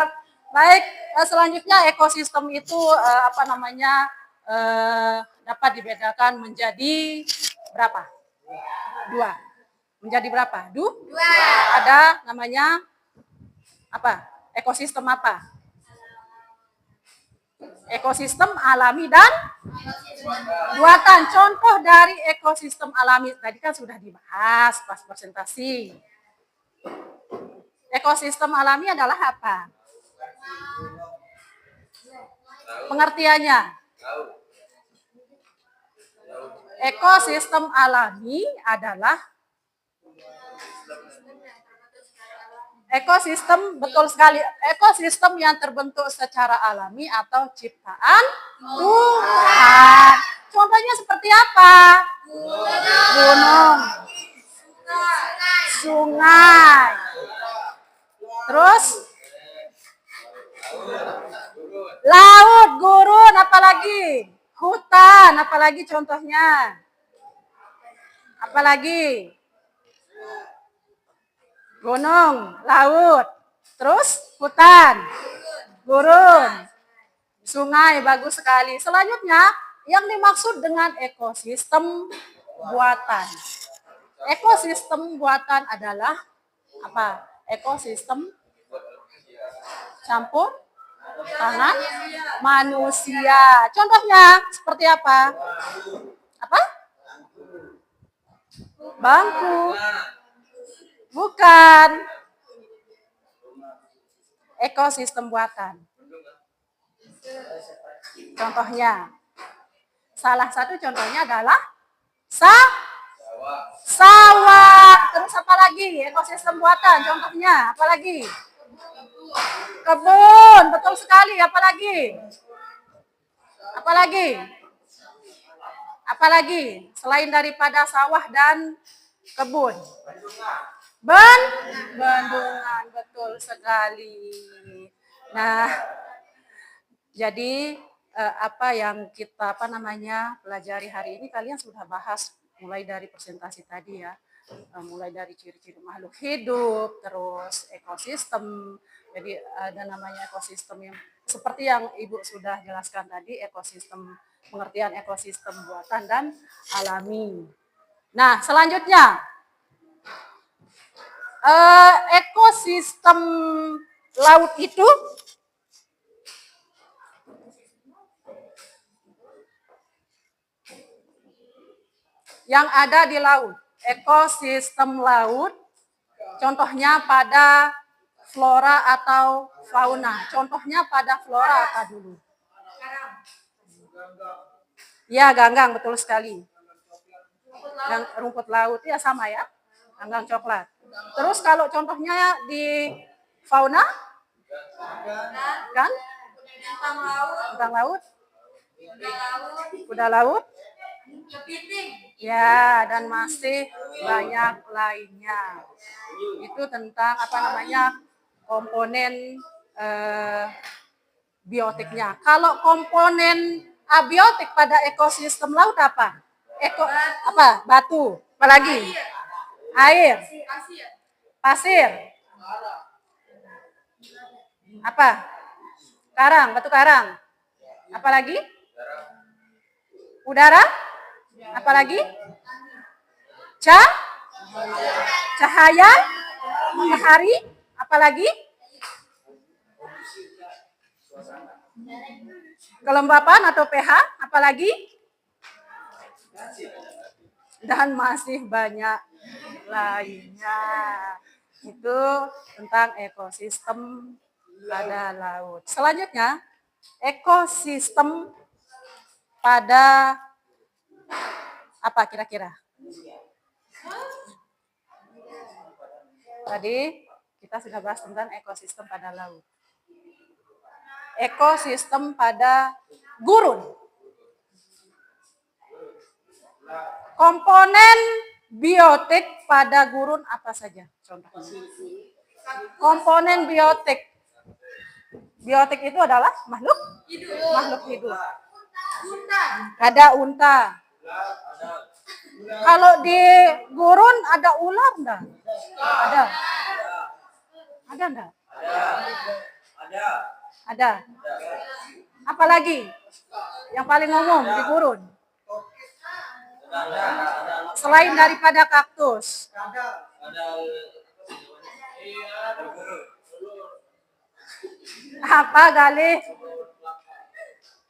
Baik, selanjutnya ekosistem itu dapat dibedakan menjadi berapa? Dua. Menjadi berapa? Dua. Ada namanya apa? Ekosistem apa? Ekosistem alami dan buatan. Contoh dari ekosistem alami tadi kan sudah dibahas pas presentasi. Ekosistem alami adalah apa? Pengertiannya. Ekosistem alami adalah ekosistem, betul sekali, ekosistem yang terbentuk secara alami atau ciptaan Tuhan. Contohnya seperti apa? Gunung, sungai, terus laut, gurun, apalagi? Hutan, apalagi contohnya? Apalagi? Gunung, laut, terus hutan, gurun, sungai, bagus sekali. Selanjutnya, yang dimaksud dengan ekosistem buatan. Ekosistem buatan adalah apa? Ekosistem campur tangan manusia. Contohnya seperti apa? Apa? Bangku. Bukan. Ekosistem buatan. Contohnya. Salah satu contohnya adalah sawah. Terus apa lagi? Ekosistem buatan. Contohnya apa lagi? Kebun. Betul sekali. Apa lagi? Apa lagi? Apa lagi? Selain daripada sawah dan kebun. Bendungan, betul sekali. Nah, jadi apa yang kita pelajari hari ini kalian sudah bahas mulai dari presentasi tadi ya, mulai dari ciri-ciri makhluk hidup, terus ekosistem. Jadi ada namanya ekosistem yang seperti yang Ibu sudah jelaskan tadi, ekosistem, pengertian ekosistem buatan dan alami. Nah, selanjutnya ekosistem laut itu yang ada di laut. Ekosistem laut contohnya pada flora atau fauna. Contohnya pada flora apa dulu? Ya, ganggang, betul sekali. Rumput laut ya sama ya, ganggang coklat. Terus kalau contohnya di fauna, kan? Bintang laut, kuda laut, ya, dan masih banyak lainnya. Itu tentang komponen biotiknya. Kalau komponen abiotik pada ekosistem laut apa? Apa? Batu. Apalagi? Air. Pasir. Apa? Karang, batu karang. Apalagi? Udara? Apalagi? Cahaya? Matahari? Apalagi? Kelembapan atau pH? Apalagi? Dan masih banyak lainnya. Itu tentang ekosistem pada laut. Selanjutnya, ekosistem pada apa kira-kira? Tadi kita sudah bahas tentang ekosistem pada laut. Ekosistem pada gurun. Komponen biotik pada gurun apa saja? Contohnya. Komponen biotik. Biotik itu adalah makhluk hidup. Ada unta. Kalau di gurun ada ular enggak? Ada. Ada enggak? Ada. Apalagi? Yang paling umum di gurun. Selain daripada kaktus. Apa Galih?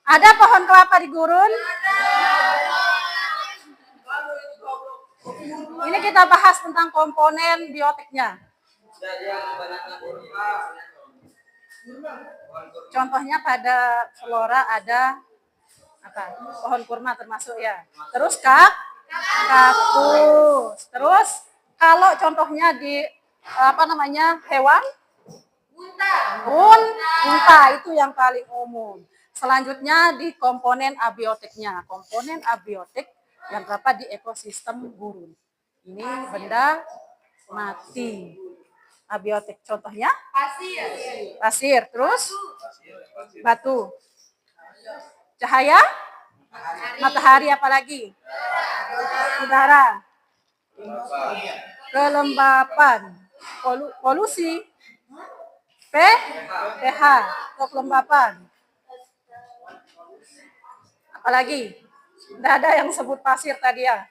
Ada pohon kelapa di gurun? Ini kita bahas tentang komponen biotiknya. Contohnya pada flora ada apa? Pohon kurma termasuk ya. Terus kaktus. Terus kalau contohnya di hewan? Unta itu yang paling umum. Selanjutnya di komponen abiotiknya. Komponen abiotik yang terdapat di ekosistem gurun. Ini benda mati. Abiotik contohnya? Pasir. Terus? Batu. Cahaya? Matahari apalagi? Udara. Kelembapan. Polusi. pH atau kelembapan. Apalagi? Tidak ada yang sebut pasir tadi ya?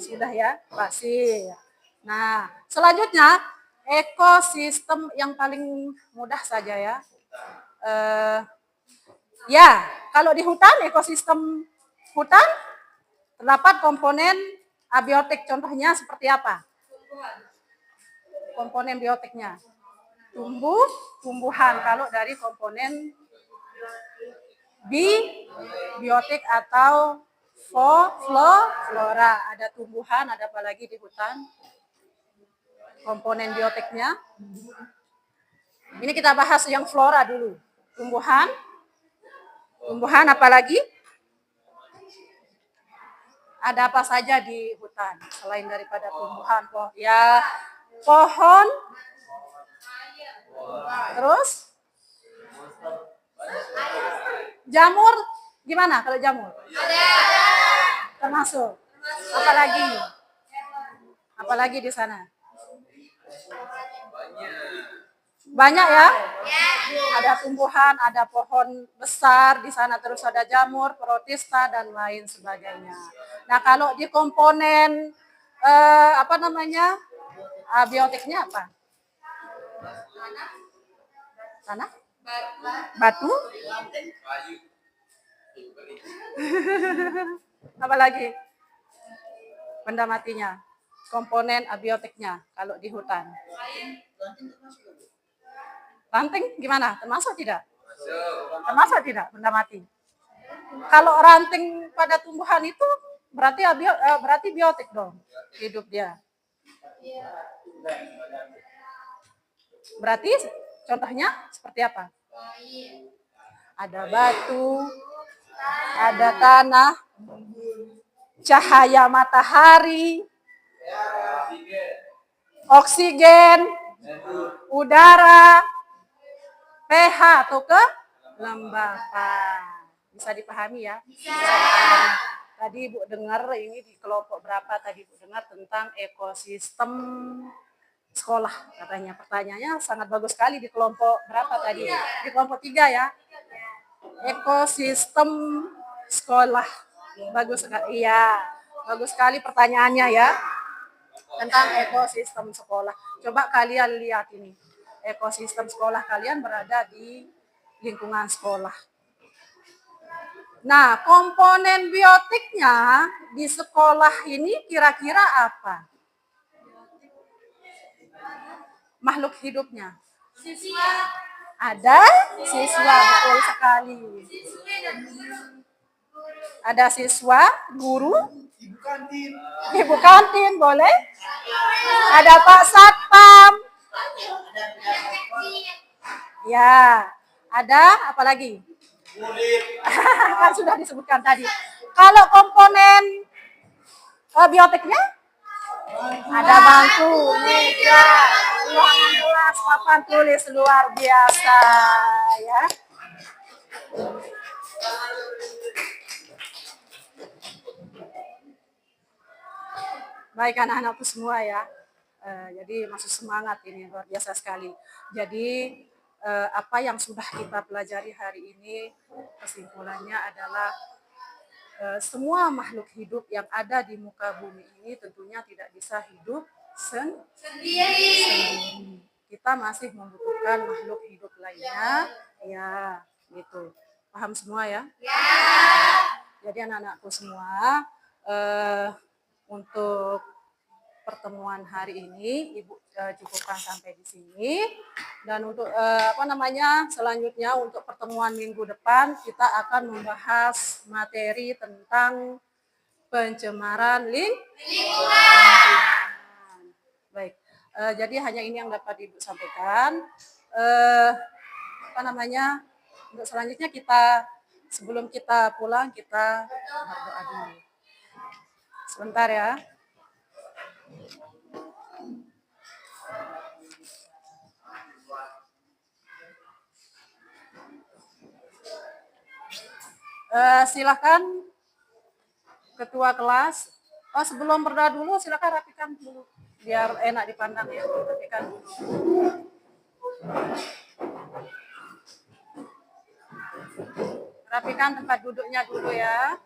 Sudah ya, pasir. Nah, selanjutnya ekosistem yang paling mudah saja ya. Kalau di hutan, ekosistem hutan terdapat komponen abiotik. Contohnya seperti apa? Komponen biotiknya. Tumbuhan. Kalau dari komponen biotik atau flora. Ada tumbuhan, ada apa lagi di hutan? Komponen biotiknya. Ini kita bahas yang flora dulu. Tumbuhan apalagi? Ada apa saja di hutan selain daripada tumbuhan? Pohon. Terus? Jamur. Gimana kalau jamur? Termasuk. Apalagi di sana? Banyak ya? Ada tumbuhan, ada pohon besar di sana, terus ada jamur, protista dan lain sebagainya. Nah, kalau di komponen abiotiknya apa? Tanah? Batu? Apa lagi? Benda matinya. Komponen abiotiknya kalau di hutan. Ranting gimana? Termasuk tidak? Termasuk tidak benda mati? Kalau ranting pada tumbuhan itu berarti biotik dong hidup dia. Berarti contohnya seperti apa? Ada batu, ada tanah, cahaya matahari, oksigen, udara, pH atau lembapan. Bisa dipahami ya? Bisa dipahami. Tadi Ibu dengar ini di kelompok berapa tadi Ibu dengar tentang ekosistem sekolah katanya. Pertanyaannya sangat bagus sekali di kelompok berapa tadi? Di kelompok 3 ya. Ekosistem sekolah. Bagus sekali. Iya. Bagus sekali pertanyaannya ya. Tentang ekosistem sekolah. Coba kalian lihat ini. Ekosistem sekolah kalian berada di lingkungan sekolah. Nah, komponen biotiknya di sekolah ini kira-kira apa? Makhluk hidupnya. Siswa. Ada siswa, betul sekali. Ada siswa, guru, ibu kantin boleh. Ada Pak Satpam. Ya, ada apa lagi? Kan sudah disebutkan tadi. Kalau komponen biotiknya ada bangku, meja, ruangan kelas, papan tulis luar biasa ya. Baik anak-anakku semua ya. Jadi masih semangat ini luar biasa sekali. Jadi apa yang sudah kita pelajari hari ini kesimpulannya adalah semua makhluk hidup yang ada di muka bumi ini tentunya tidak bisa hidup sendiri. Kita masih membutuhkan makhluk hidup lainnya. Ya, gitu. Paham semua ya? Ya. Jadi anak-anakku semua, untuk pertemuan hari ini Ibu cukupkan sampai di sini. Dan untuk selanjutnya untuk pertemuan minggu depan kita akan membahas materi tentang pencemaran lingkungan. Baik. Jadi hanya ini yang dapat Ibu sampaikan. Untuk selanjutnya sebelum kita pulang kita berdoa dulu. Sebentar ya. Silakan ketua kelas. Oh, sebelum berdoa dulu silakan rapikan dulu biar enak dipandang ya. Rapikan dulu. Rapikan tempat duduknya dulu ya.